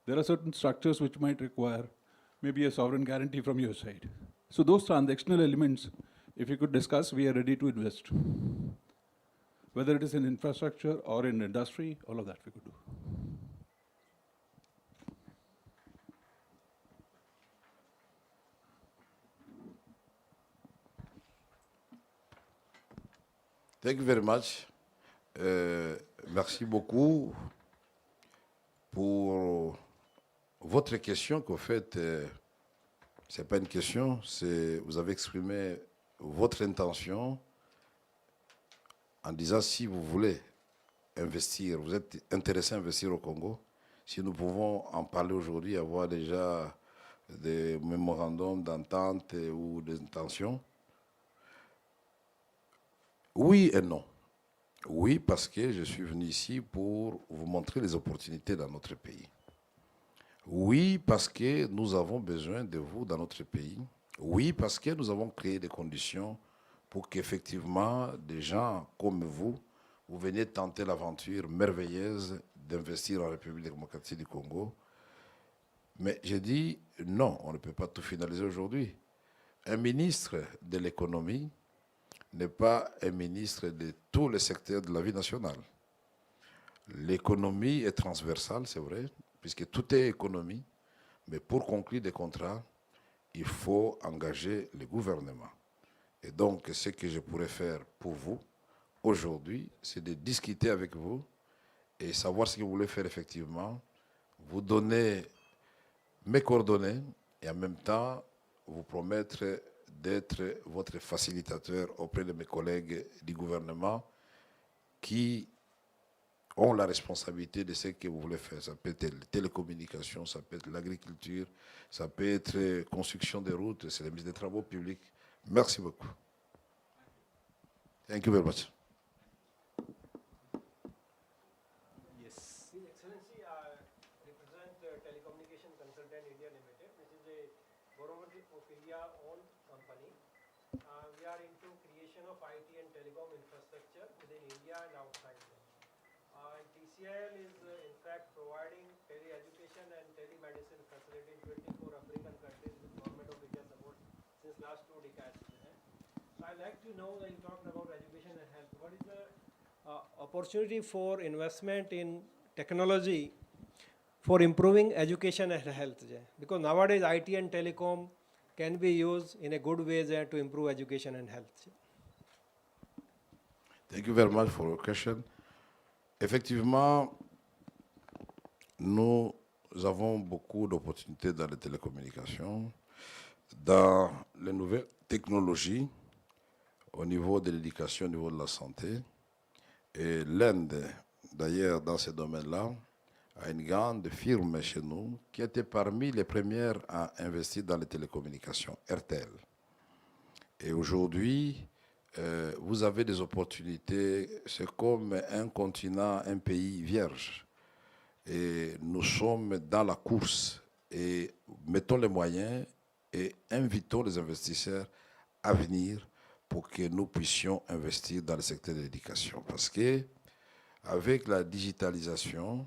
There are certain structures which might require maybe a sovereign guarantee from your side. So those transactional elements, if you could discuss, we are ready to invest. Whether it is in infrastructure or in industry, all of that we could do. Thank you very much. Merci beaucoup pour votre question qu'au fait, ce n'est pas une question, c'est vous avez exprimé votre intention en disant si vous voulez investir, vous êtes intéressé à investir au Congo, si nous pouvons en parler aujourd'hui, avoir déjà des mémorandums d'entente ou d'intention. Oui et non. Oui, parce que je suis venu ici pour vous montrer les opportunités dans notre pays. Oui, parce que nous avons besoin de vous dans notre pays. Oui, parce que nous avons créé des conditions pour qu'effectivement des gens comme vous veniez tenter l'aventure merveilleuse d'investir en République démocratique du Congo. Mais j'ai dit non, on ne peut pas tout finaliser aujourd'hui. Un ministre de l'économie n'est pas un ministre de tous les secteurs de la vie nationale. L'économie est transversale, c'est vrai, puisque tout est économie, mais pour conclure des contrats, il faut engager le gouvernement. Et donc, ce que je pourrais faire pour vous aujourd'hui, c'est de discuter avec vous et savoir ce que vous voulez faire effectivement, vous donner mes coordonnées et en même temps vous promettre d'être votre facilitateur auprès de mes collègues du gouvernement qui ont la responsabilité de ce que vous voulez faire. Ça peut être les télécommunications, ça peut être l'agriculture, ça peut être construction des routes, c'est la mise des travaux publics. Merci beaucoup. Thank you very much. Yes. His Excellency, I represent Telecommunication Consultant India Limited, which is a Forum of India-owned company. We are into creation of IT and telecom infrastructure within India and outside India. And TCIL is in fact providing tele-education and telemedicine facility in 24 African countries with Government of India support since last 2 decades. So I'd like to know that you talked about education and health. What is the opportunity for investment in technology for improving education and health? Because nowadays IT and telecom can be used in a good way to improve education and health. Thank you very much for your question. Effectivement, nous avons beaucoup d'opportunités dans les télécommunications, dans les nouvelles technologies, au niveau de l'éducation, au niveau de la santé. Et l'Inde, d'ailleurs, dans ce domaine-là, a une grande firme chez nous qui était parmi les premières à investir dans les télécommunications, RTL. Et aujourd'hui, vous avez des opportunités, c'est comme un continent, un pays vierge. Et nous sommes dans la course et mettons les moyens et invitons les investisseurs à venir pour que nous puissions investir dans le secteur de l'éducation. Parce que avec la digitalisation,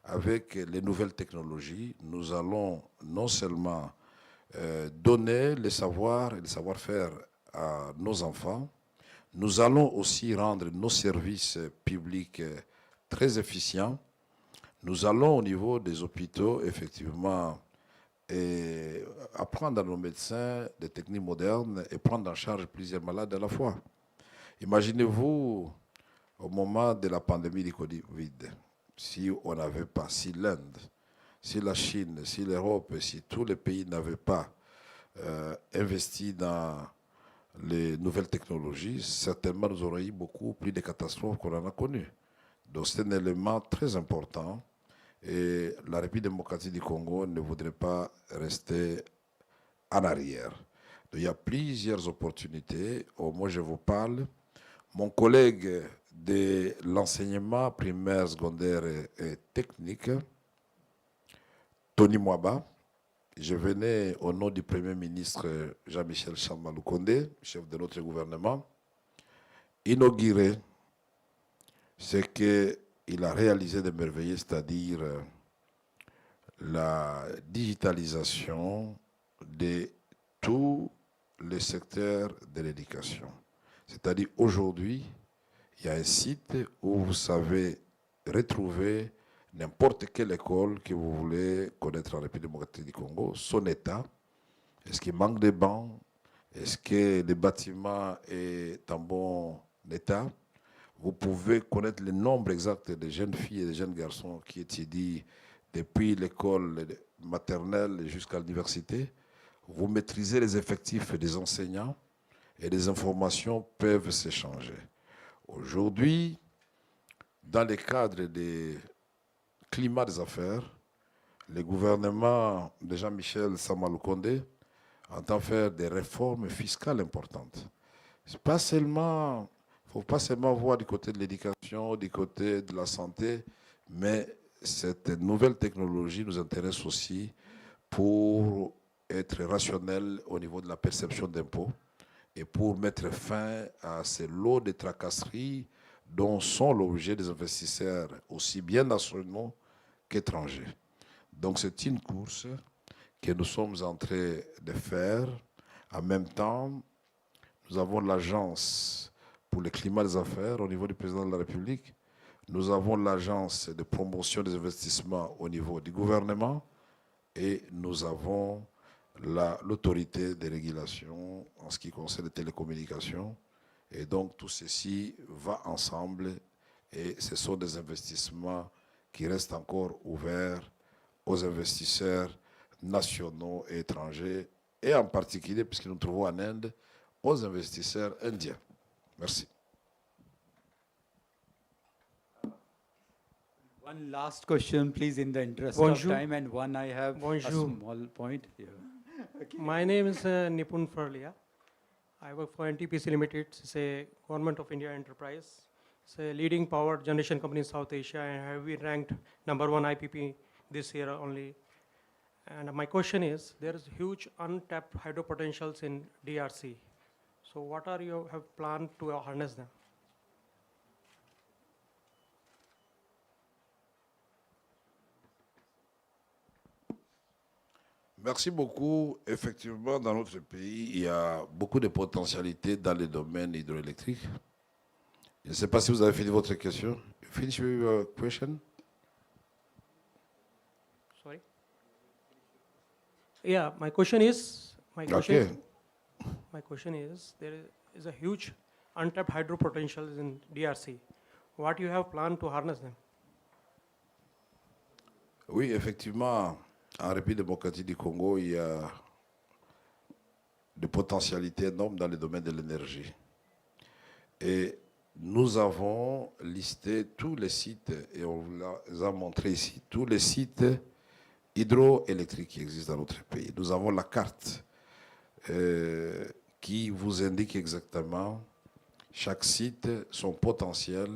avec les nouvelles technologies, nous allons non seulement donner le savoir et le savoir-faire à nos enfants, nous allons aussi rendre nos services publics très efficients. Nous allons au niveau des hôpitaux, effectivement, et apprendre à nos médecins des techniques modernes et prendre en charge plusieurs malades à la fois. Imaginez-vous, au moment de la pandémie du Covid, si on n'avait pas, si l'Inde, si la Chine, si l'Europe, si tous les pays n'avaient pas investi dans les nouvelles technologies, certainement nous aurions eu beaucoup plus de catastrophes qu'on en a connues. Donc c'est un élément très important. Et la République démocratique du Congo ne voudrait pas rester en arrière. Donc, il y a plusieurs opportunités. Moi, je vous parle. Mon collègue de l'enseignement primaire, secondaire et technique, Tony Mwaba, je venais au nom du Premier ministre Jean-Michel Samaloukonde, chef de notre gouvernement, inaugurer ce qu'il a réalisé de merveilleux, c'est-à-dire la digitalisation de tous les secteurs de l'éducation. C'est-à-dire aujourd'hui, il y a un site où vous savez retrouver n'importe quelle école que vous voulez connaître en République démocratique du Congo, son état, est-ce qu'il manque de bancs, est-ce que le bâtiment est en bon état. Vous pouvez connaître le nombre exact de jeunes filles et de jeunes garçons qui étudient depuis l'école maternelle jusqu'à l'université. Vous maîtrisez les effectifs des enseignants et les informations peuvent s'échanger. Aujourd'hui, dans le cadre des climats des affaires, le gouvernement de Jean-Michel Samaloukonde entend faire des réformes fiscales importantes. C'est pas seulement... Il ne faut pas seulement voir du côté de l'éducation, du côté de la santé, mais cette nouvelle technologie nous intéresse aussi pour être rationnel au niveau de la perception d'impôts et pour mettre fin à ces lots de tracasseries dont sont l'objet des investisseurs aussi bien nationaux qu'étrangers. Donc c'est une course que nous sommes en train de faire. En même temps, nous avons l'agence pour le climat des affaires au niveau du président de la République. Nous avons l'agence de promotion des investissements au niveau du gouvernement et nous avons l'autorité de régulation en ce qui concerne les télécommunications. Et donc tout ceci va ensemble et ce sont des investissements qui restent encore ouverts aux investisseurs nationaux et étrangers et en particulier, puisque nous nous trouvons en Inde, aux investisseurs indiens. Merci. One last question, please, in the interest Bonjour. of time, and one I have Bonjour. a small point here. My name is Nipun Farlia. I work for NTPC Limited. It's a Government of India enterprise. It's a leading power generation company in South Asia and have been ranked #1 IPP this year only. And my question is, there is huge untapped hydro potentials in DRC. So what are you have planned to harness them? Merci beaucoup. Effectivement, dans notre pays, il y a beaucoup de potentialités dans le domaine hydroélectrique. Je ne sais pas si vous avez fini votre question. Finish your question? Sorry? Yeah, my question is, my question is, there is a huge untapped hydro potentials in DRC. What you have planned to harness them? Oui, effectivement, en République démocratique du Congo, il y a des potentialités énormes dans le domaine de l'énergie. Et nous avons listé tous les sites, et on vous les a montré ici, tous les sites hydroélectriques qui existent dans notre pays. Nous avons la carte qui vous indique exactement chaque site, son potentiel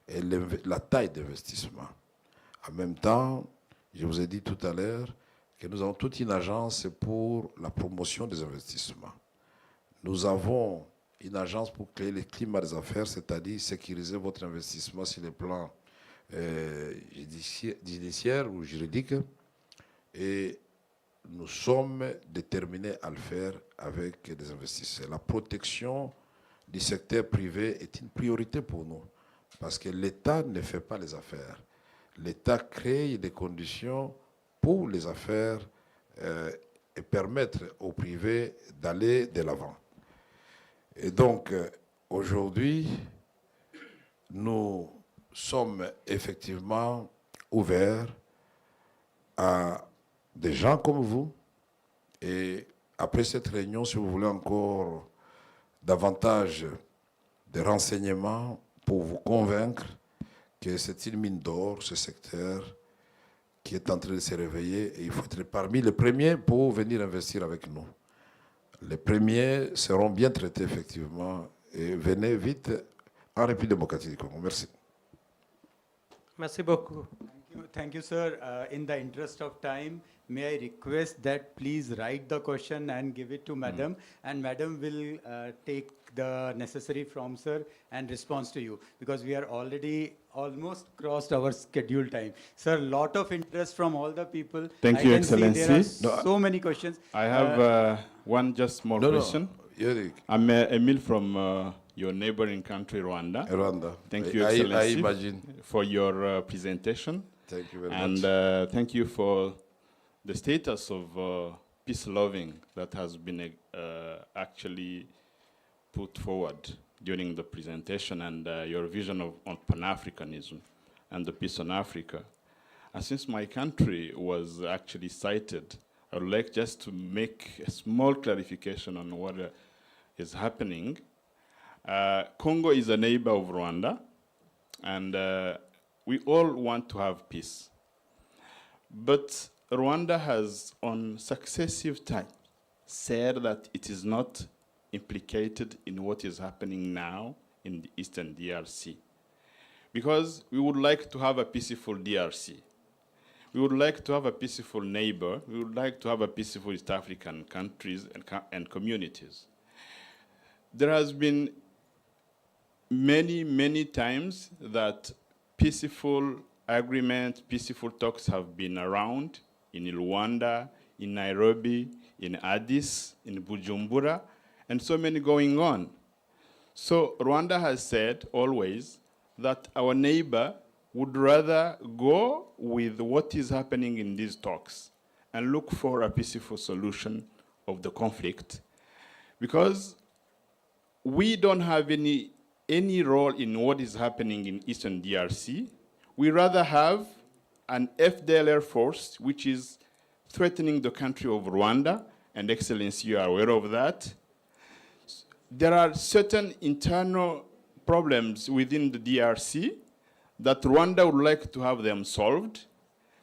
et la taille d'investissement. En même temps, je vous ai dit tout à l'heure que nous avons toute une agence pour la promotion des investissements. Nous avons une agence pour créer le climat des affaires, c'est-à-dire sécuriser votre investissement sur le plan judiciaire ou juridique. Et nous sommes déterminés à le faire avec des investisseurs. La protection du secteur privé est une priorité pour nous, parce que l'État ne fait pas les affaires. L'État crée des conditions pour les affaires et permettre au privé d'aller de l'avant. Et donc, aujourd'hui, nous sommes effectivement ouverts à des gens comme vous. Et après cette réunion, si vous voulez encore davantage de renseignements pour vous convaincre que c'est une mine d'or, ce secteur, qui est en train de se réveiller, et il faut être parmi les premiers pour venir investir avec nous. Les premiers seront bien traités, effectivement, et venez vite en République démocratique du Congo. Merci. Merci beaucoup. Thank you, sir. In the interest of time, may I request that please write the question and give it to Madam, and Madam will take the necessary from sir and response to you, because we are already almost crossed our scheduled time. Sir, lot of interest from all the people. Thank I you, can see Excellency. there are so many questions. I have one just small question. Eric, I'm Emile from your neighboring country, Rwanda. Rwanda. Thank you, I Excellency, imagine. for your presentation. Thank you very And much. thank you for the status of peace-loving that has been actually put forward during the presentation, and your vision on Pan-Africanism and the peace on Africa. And since my country was actually cited, I would like just to make a small clarification on what is happening. Congo is a neighbor of Rwanda, and we all want to have peace. But Rwanda has, on successive times, said that it is not implicated in what is happening now in the Eastern DRC. Because we would like to have a peaceful DRC. We would like to have a peaceful neighbor. We would like to have a peaceful East African countries and communities. There has been many, many times that peaceful agreement, peaceful talks have been around in Rwanda, in Nairobi, in Addis, in Bujumbura, and so many going on. So Rwanda has said always that our neighbor would rather go with what is happening in these talks and look for a peaceful solution of the conflict, because we don't have any role in what is happening in Eastern DRC. We rather have an FDLR force which is threatening the country of Rwanda, and Excellency, you are aware of that. There are certain internal problems within the DRC that Rwanda would like to have them solved,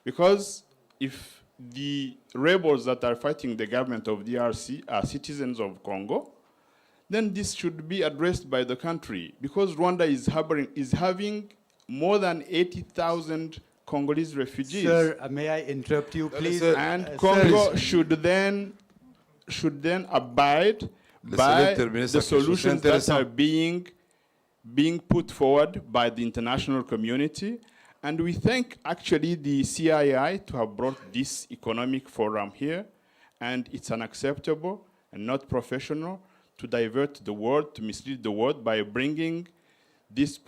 because if the rebels that are fighting the government of DRC are citizens of Congo, then this should be addressed by the country, because Rwanda is having more than 80,000 Congolese refugees. Sir, may I interrupt you, please? sir. And Sir, Congo should then abide by terminer sa the question. C'est solutions that intéressant. are being put forward by the international community. And we thank actually the CII to have brought this economic forum here. And it's unacceptable and not professional to divert the world, to mislead the world by bringing this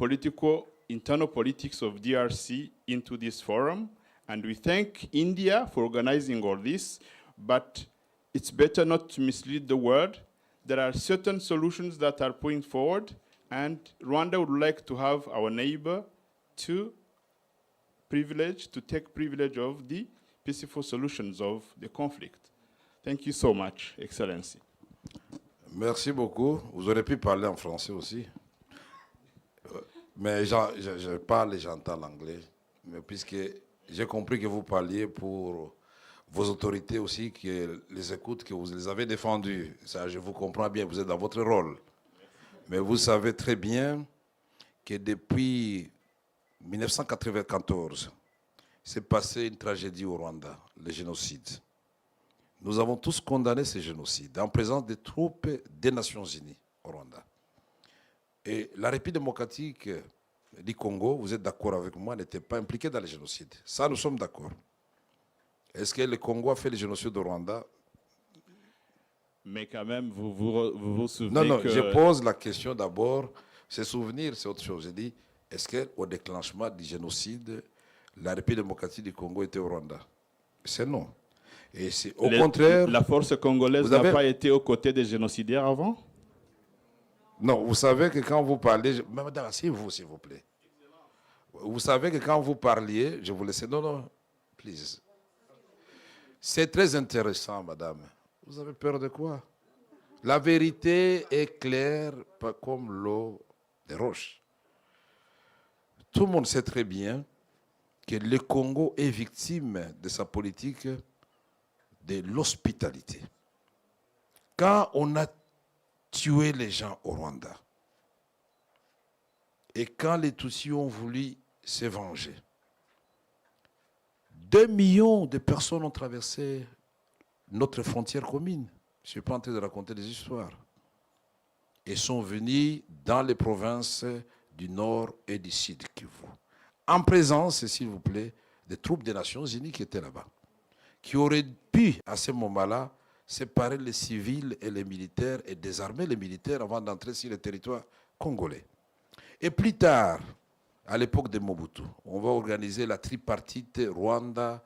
internal politics of DRC into this forum. And we thank India for organizing all this, but it's better not to mislead the world. There are certain solutions that are put forward, and Rwanda would like to have our neighbor to take privilege of the peaceful solutions of the conflict. Thank you so much, Excellency. Merci beaucoup. Vous aurez pu parler en français aussi. Mais je parle et j'entends l'anglais. Mais puisque j'ai compris que vous parliez pour vos autorités aussi, qui les écoutent, que vous les avez défendues. Ça, je vous comprends bien, vous êtes dans votre rôle. Mais vous savez très bien que depuis 1994, s'est passé une tragédie au Rwanda, le génocide. Nous avons tous condamné ce génocide en présence des troupes des Nations Unies au Rwanda. Et la République démocratique du Congo, vous êtes d'accord avec moi, n'était pas impliquée dans le génocide. Ça, nous sommes d'accord. Est-ce que le Congo a fait le génocide au Rwanda? Mais quand même, vous souvenez Non, que... je pose la question d'abord. Se souvenir, c'est autre chose. Je dis, est-ce qu'au déclenchement du génocide, la République démocratique du Congo était au Rwanda? C'est non. Et c'est au contraire... La force congolaise n'a pas été aux côtés des génocidaires avant? Non, vous savez que quand vous parlez... Madame, asseyez-vous, s'il vous plaît. Vous savez que quand vous parliez, je vous laisse... Non, please. C'est très intéressant, madame. Vous avez peur de quoi? La vérité est claire, pas comme l'eau des roches. Tout le monde sait très bien que le Congo est victime de sa politique de l'hospitalité. Quand on a tué les gens au Rwanda et quand les Tutsis ont voulu se venger, 2 millions de personnes ont traversé notre frontière commune. Je ne suis pas en train de raconter des histoires. Et sont venus dans les provinces du Nord et du Sud Kivu. En présence, s'il vous plaît, des troupes des Nations Unies qui étaient là-bas, qui auraient pu, à ce moment-là, séparer les civils et les militaires et désarmer les militaires avant d'entrer sur le territoire congolais. Et plus tard, à l'époque de Mobutu, on va organiser la tripartite Rwanda,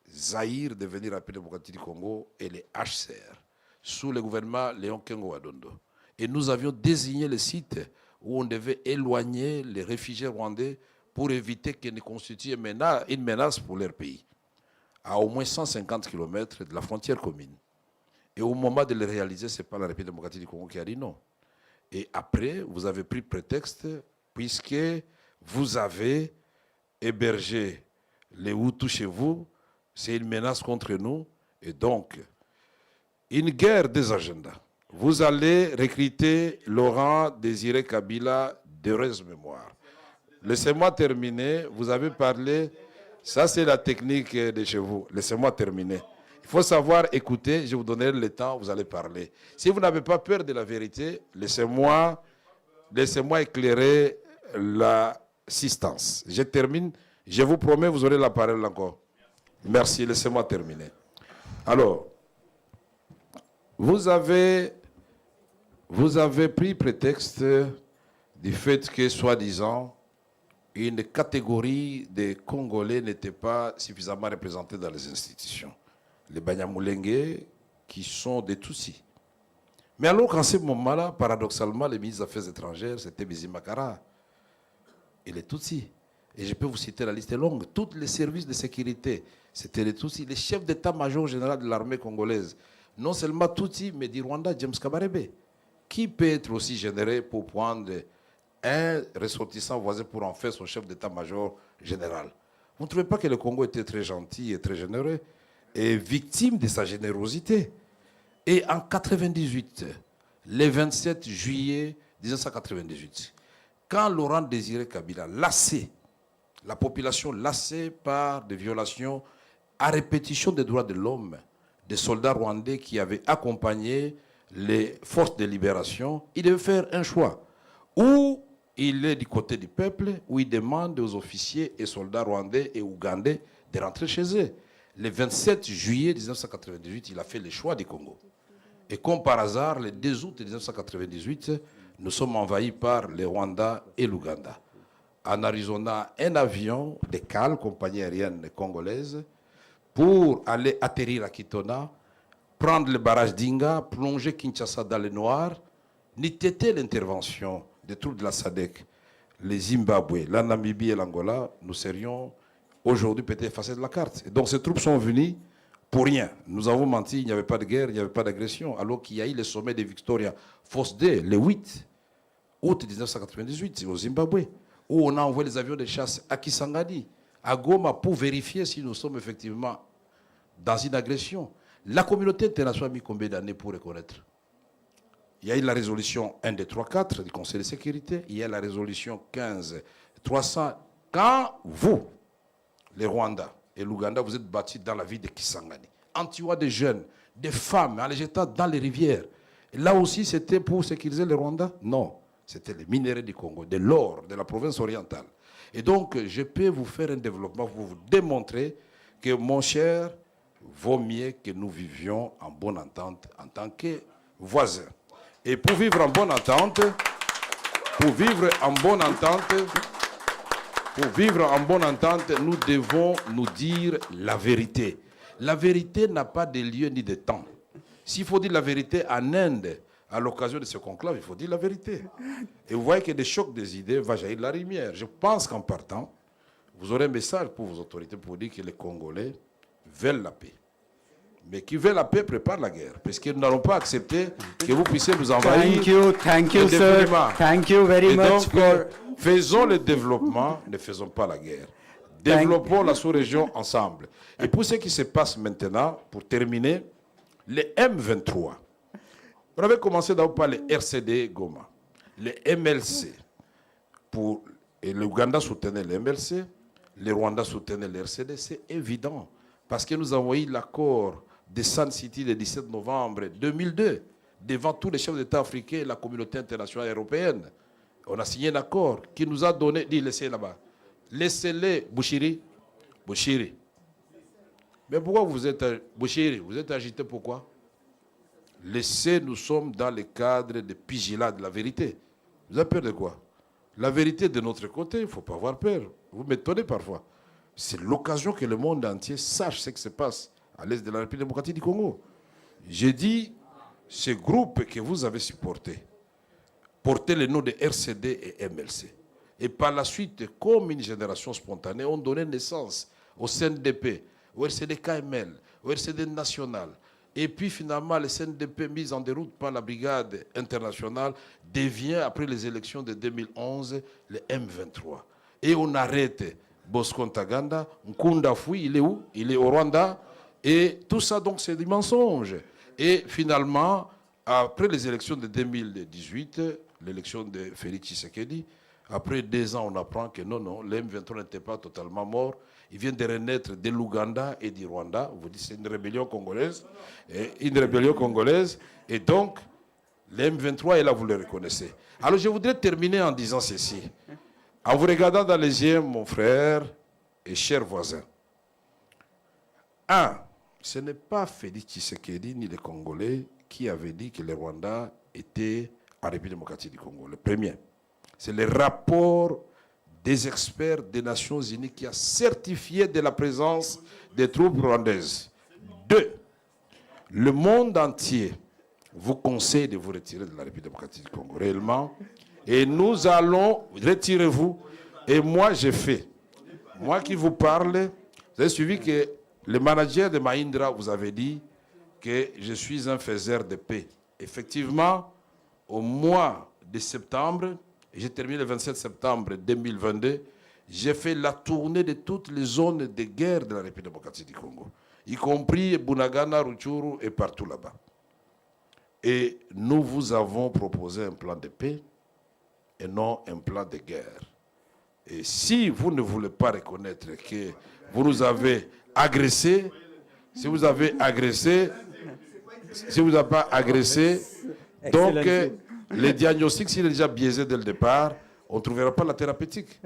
Zaïre, devenir République démocratique du Congo, et les HCR, sous le gouvernement Léon Kengo Wadondo. Et nous avions désigné le site où on devait éloigner les réfugiés rwandais pour éviter qu'ils ne constituent une menace pour leur pays, à au moins 150 km de la frontière commune. Et au moment de le réaliser, ce n'est pas la République démocratique du Congo qui a dit non. Et après, vous avez pris prétexte, puisque vous avez hébergé les Hutus chez vous, c'est une menace contre nous. Et donc, une guerre des agendas. Vous allez recruter Laurent Désiré Kabila d'heureuse mémoire. Laissez-moi terminer. Vous avez parlé, ça c'est la technique de chez vous. Laissez-moi terminer. Il faut savoir écouter, je vous donnerai le temps, vous allez parler. Si vous n'avez pas peur de la vérité, laissez-moi éclairer l'assistance. Je termine, je vous promets, vous aurez la parole encore. Merci, laissez-moi terminer. Alors, vous avez pris prétexte du fait que, soi-disant, une catégorie de Congolais n'était pas suffisamment représentée dans les institutions. Les Banyamulenge, qui sont des Tutsis. Mais alors qu'en ce moment-là, paradoxalement, les ministres des Affaires étrangères, c'était Bizimakara et les Tutsis. Et je peux vous citer la liste est longue. Tous les services de sécurité, c'était les Tutsis. Les chefs d'état-major général de l'armée congolaise, non seulement Tutsis, mais du Rwanda, James Kabarebe. Qui peut être aussi généreux pour prendre un ressortissant voisin pour en faire son chef d'état-major général? Vous ne trouvez pas que le Congo était très gentil et très généreux et victime de sa générosité? Et en 1998, le 27 juillet 1998, quand Laurent Désiré Kabila, lassé La population lassée par des violations à répétition des droits de l'homme, des soldats rwandais qui avaient accompagné les forces de libération, il devait faire un choix. Ou il est du côté du peuple, où il demande aux officiers et soldats rwandais et ougandais de rentrer chez eux. Le 27 juillet 1998, il a fait le choix du Congo. Et comme par hasard, le 2 août 1998, nous sommes envahis par le Rwanda et l'Ouganda. En Arizona, un avion de CAL, compagnie aérienne congolaise, pour aller atterrir à Kitona, prendre le barrage d'Inga, plonger Kinshasa dans le noir, n'eût été l'intervention des troupes de la SADC, les Zimbabwe, la Namibie et l'Angola, nous serions aujourd'hui peut-être effacés de la carte. Et donc ces troupes sont venues pour rien. Nous avons menti, il n'y avait pas de guerre, il n'y avait pas d'agression, alors qu'il y a eu le sommet de Victoria Falls Day, le 8 août 1998, au Zimbabwe, où on a envoyé les avions de chasse à Kisangani, à Goma, pour vérifier si nous sommes effectivement dans une agression. La communauté internationale a mis combien d'années pour reconnaître? Il y a eu la résolution 1234 du Conseil de sécurité, il y a la résolution 15300. Quand vous, les Rwandais et l'Ouganda, vous êtes battus dans la ville de Kisangani, en tuant des jeunes, des femmes, en les jetant dans les rivières, et là aussi c'était pour sécuriser les Rwandais? Non, c'était les minéraux du Congo, de l'or, de la province orientale. Et donc, je peux vous faire un développement pour vous démontrer que, mon cher, vaut mieux que nous vivions en bonne entente en tant que voisins. Et pour vivre en bonne entente, nous devons nous dire la vérité. La vérité n'a pas de lieu ni de temps. S'il faut dire la vérité en Inde, à l'occasion de ce conclave, il faut dire la vérité. Et vous voyez que des chocs des idées va jaillir de la lumière. Je pense qu'en partant, vous aurez un message pour vos autorités pour dire que les Congolais veulent la paix. Mais qui veut la paix prépare la guerre. Parce que nous n'allons pas accepter que vous puissiez nous envahir. Thank you, sir. Thank you very Et much donc, faisons le développement, ne faisons pas la guerre. Développons la sous-région ensemble. Et pour ce qui se passe maintenant, pour terminer, les M23. On avait commencé d'abord par les RCD Goma, les MLC. Et l'Ouganda soutenait les MLC, les Rwandais soutenaient les RCD, c'est évident. Parce que nous avons eu l'accord de Sun City le 17 novembre 2002, devant tous les chefs d'État africains et la communauté internationale européenne. On a signé un accord qui nous a donné, dit laissez là-bas, laissez-les, Bouchiri. Mais pourquoi vous êtes, Bouchiri, vous êtes agité pourquoi? Laissez, nous sommes dans le cadre de pigilat de la vérité. Vous avez peur de quoi? La vérité de notre côté, il ne faut pas avoir peur. Vous m'étonnez parfois. C'est l'occasion que le monde entier sache ce qui se passe à l'est de la République démocratique du Congo. J'ai dit, ce groupe que vous avez supporté, portait le nom de RCD et MLC. Et par la suite, comme une génération spontanée, ont donné naissance au CNDP, au RCD KML, au RCD national. Et puis finalement, le CNDP mis en déroute par la brigade internationale devient, après les élections de 2011, le M23. Et on arrête Bosco Ntaganda, Nkunda Fui, il est où? Il est au Rwanda. Et tout ça, donc, c'est du mensonge. Et finalement, après les élections de 2018, l'élection de Félix Tshisekedi, après 2 ans, on apprend que non, le M23 n'était pas totalement mort. Il vient de renaître de l'Ouganda et du Rwanda. Vous dites c'est une rébellion congolaise. Et donc, le M23 est là, vous le reconnaissez. Alors, je voudrais terminer en disant ceci. En vous regardant dans les yeux, mon frère et cher voisin. 1. Ce n'est pas Félix Tshisekedi ni les Congolais qui avaient dit que le Rwanda était en République démocratique du Congo. Le premier. C'est le rapport des experts des Nations Unies qui a certifié de la présence des troupes rwandaises. 2. Le monde entier vous conseille de vous retirer de la République démocratique du Congo, réellement. Et nous allons, retirez-vous. Et moi, j'ai fait. Moi qui vous parle, vous avez suivi que le manager de Mahindra vous avait dit que je suis un faiseur de paix. Effectivement, au mois de septembre, j'ai terminé le 27 septembre 2022, j'ai fait la tournée de toutes les zones de guerre de la République démocratique du Congo, y compris Bunagana, Rutshuru et partout là-bas. Et nous vous avons proposé un plan de paix et non un plan de guerre. Et si vous ne voulez pas reconnaître que vous nous avez agressés, si vous avez agressé, si vous n'avez pas agressé, donc le diagnostic, s'il est déjà biaisé dès le départ, on ne trouvera pas la thérapeutique.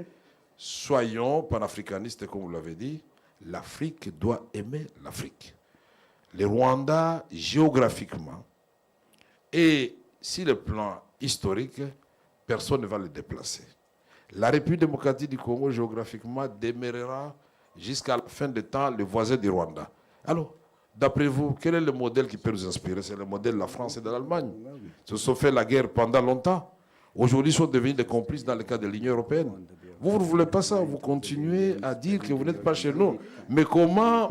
Soyons panafricanistes, comme vous l'avez dit, l'Afrique doit aimer l'Afrique. Le Rwanda, géographiquement, et sur le plan historique, personne ne va le déplacer. La République démocratique du Congo, géographiquement, demeurera jusqu'à la fin des temps le voisin du Rwanda. Alors, d'après vous, quel est le modèle qui peut nous inspirer? C'est le modèle de la France et de l'Allemagne. Ils se sont fait la guerre pendant longtemps. Aujourd'hui, ils sont devenus des complices dans le cadre de l'Union européenne. Vous ne voulez pas ça, vous continuez à dire que vous n'êtes pas chez nous. Mais comment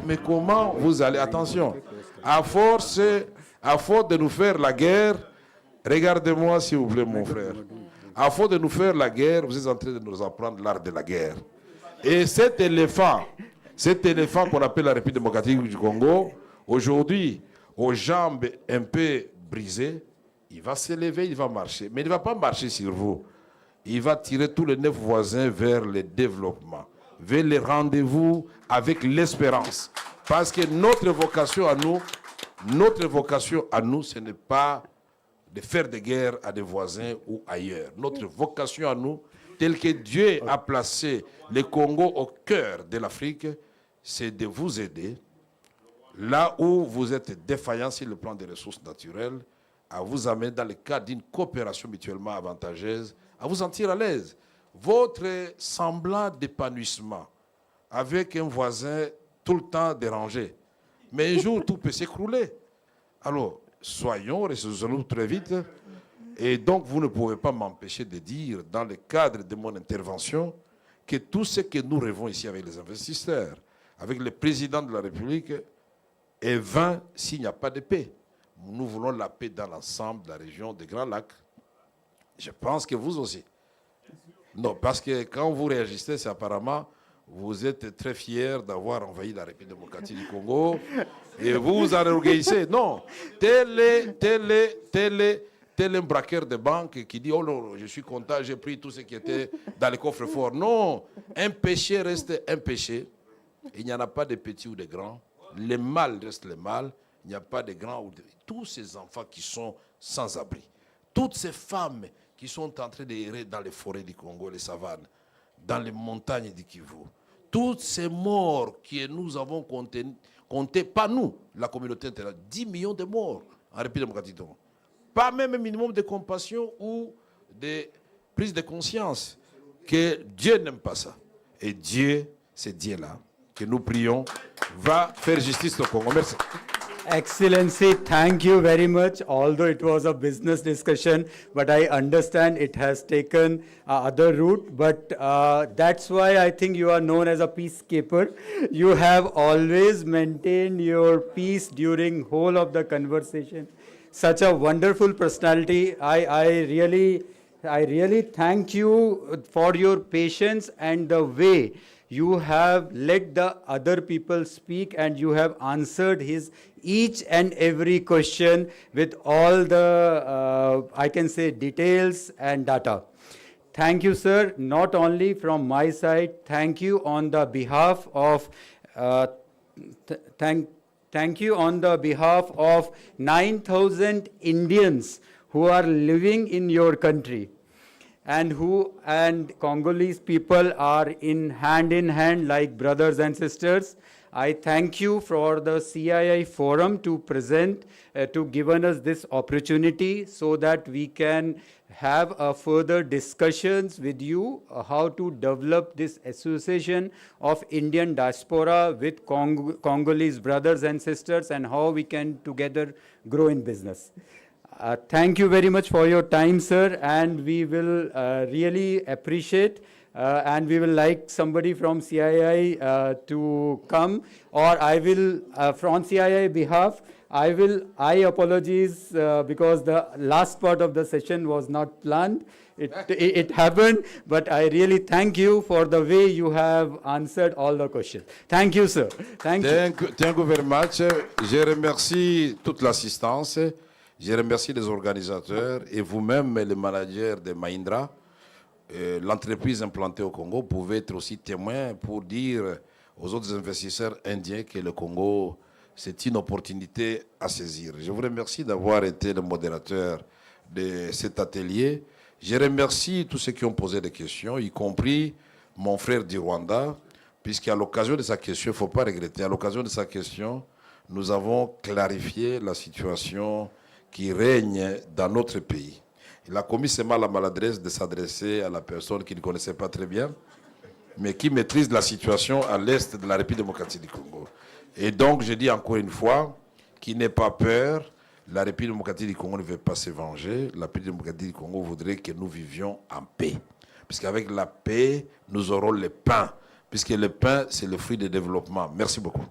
vous allez? Attention, à force de nous faire la guerre, regardez-moi s'il vous plaît mon frère, à force de nous faire la guerre, vous êtes en train de nous apprendre l'art de la guerre. Et cet éléphant qu'on appelle la République démocratique du Congo, aujourd'hui, aux jambes un peu brisées, il va se lever, il va marcher. Mais il ne va pas marcher sur vous. Il va tirer tous les 9 voisins vers le développement, vers les rendez-vous avec l'espérance. Parce que notre vocation à nous, ce n'est pas de faire des guerres à des voisins ou ailleurs. Notre vocation à nous, telle que Dieu a placé le Congo au cœur de l'Afrique, c'est de vous aider, là où vous êtes défaillant sur le plan des ressources naturelles, à vous amener dans le cadre d'une coopération mutuellement avantageuse, à vous sentir à l'aise. Votre semblant d'épanouissement avec un voisin tout le temps dérangé, mais un jour tout peut s'écrouler. Alors, soyons résolus très vite. Et donc, vous ne pouvez pas m'empêcher de dire, dans le cadre de mon intervention, que tout ce que nous rêvons ici avec les investisseurs, avec le président de la République, est vain s'il n'y a pas de paix. Nous voulons la paix dans l'ensemble de la région des Grands Lacs. Je pense que vous aussi. Non, parce que quand vous réagissez, c'est apparemment, vous êtes très fiers d'avoir envahi la République démocratique du Congo et vous vous enorgueillissez. Non, tel un braqueur de banque qui dit « Oh non, je suis content, j'ai pris tout ce qui était dans les coffres forts. » Non, un péché reste un péché. Il n'y en a pas de petits ou de grands. Le mal reste le mal. Il n'y a pas de grands ou de... Tous ces enfants qui sont sans abri, toutes ces femmes qui sont en train d'errer dans les forêts du Congo, les savanes, dans les montagnes du Kivu, toutes ces morts que nous avons comptées, pas nous, la communauté internationale, 10 millions de morts en République démocratique du Congo. Pas même un minimum de compassion ou de prise de conscience que Dieu n'aime pas ça. Et Dieu, c'est Dieu-là, que nous prions, va faire justice au Congo. Merci. Excellency, thank you very much. Although it was a business discussion, but I understand it has taken other route. But that's why I think you are known as a peacekeeper. You have always maintained your peace during whole of the conversation. Such a wonderful personality. I really thank you for your patience and the way you have let the other people speak and you have answered his each and every question with all the, I can say, details and data. Thank you, sir. Not only from my side, thank you on the behalf of, thank you on the behalf of 9,000 Indians who are living in your country. And Congolese people are in hand like brothers and sisters. I thank you for the CII forum to present, to given us this opportunity so that we can have further discussions with you how to develop this association of Indian diaspora with Congolese brothers and sisters and how we can together grow in business. Thank you very much for your time, sir, and we will really appreciate and we will like somebody from CII to come, or I will, from CII behalf, I apologize because the last part of the session was not planned. It happened, but I really thank you for the way you have answered all the questions. Thank you, sir. Thank you very much. Je remercie toute l'assistance. Je remercie les organisateurs et vous-même, les managers de Mahindra. l'entreprise implantée au Congo pouvait être aussi témoin pour dire aux autres investisseurs indiens que le Congo, c'est une opportunité à saisir. Je vous remercie d'avoir été le modérateur de cet atelier. Je remercie tous ceux qui ont posé des questions, y compris mon frère du Rwanda, puisqu'à l'occasion de sa question, il ne faut pas regretter, à l'occasion de sa question, nous avons clarifié la situation qui règne dans notre pays. Il a commis seulement la maladresse de s'adresser à la personne qu'il ne connaissait pas très bien, mais qui maîtrise la situation à l'est de la République démocratique du Congo. Et donc, je dis encore une fois, qu'il n'ait pas peur, la République démocratique du Congo ne veut pas se venger, la République démocratique du Congo voudrait que nous vivions en paix. Puisqu'avec la paix, nous aurons le pain, puisque le pain, c'est le fruit du développement. Merci beaucoup.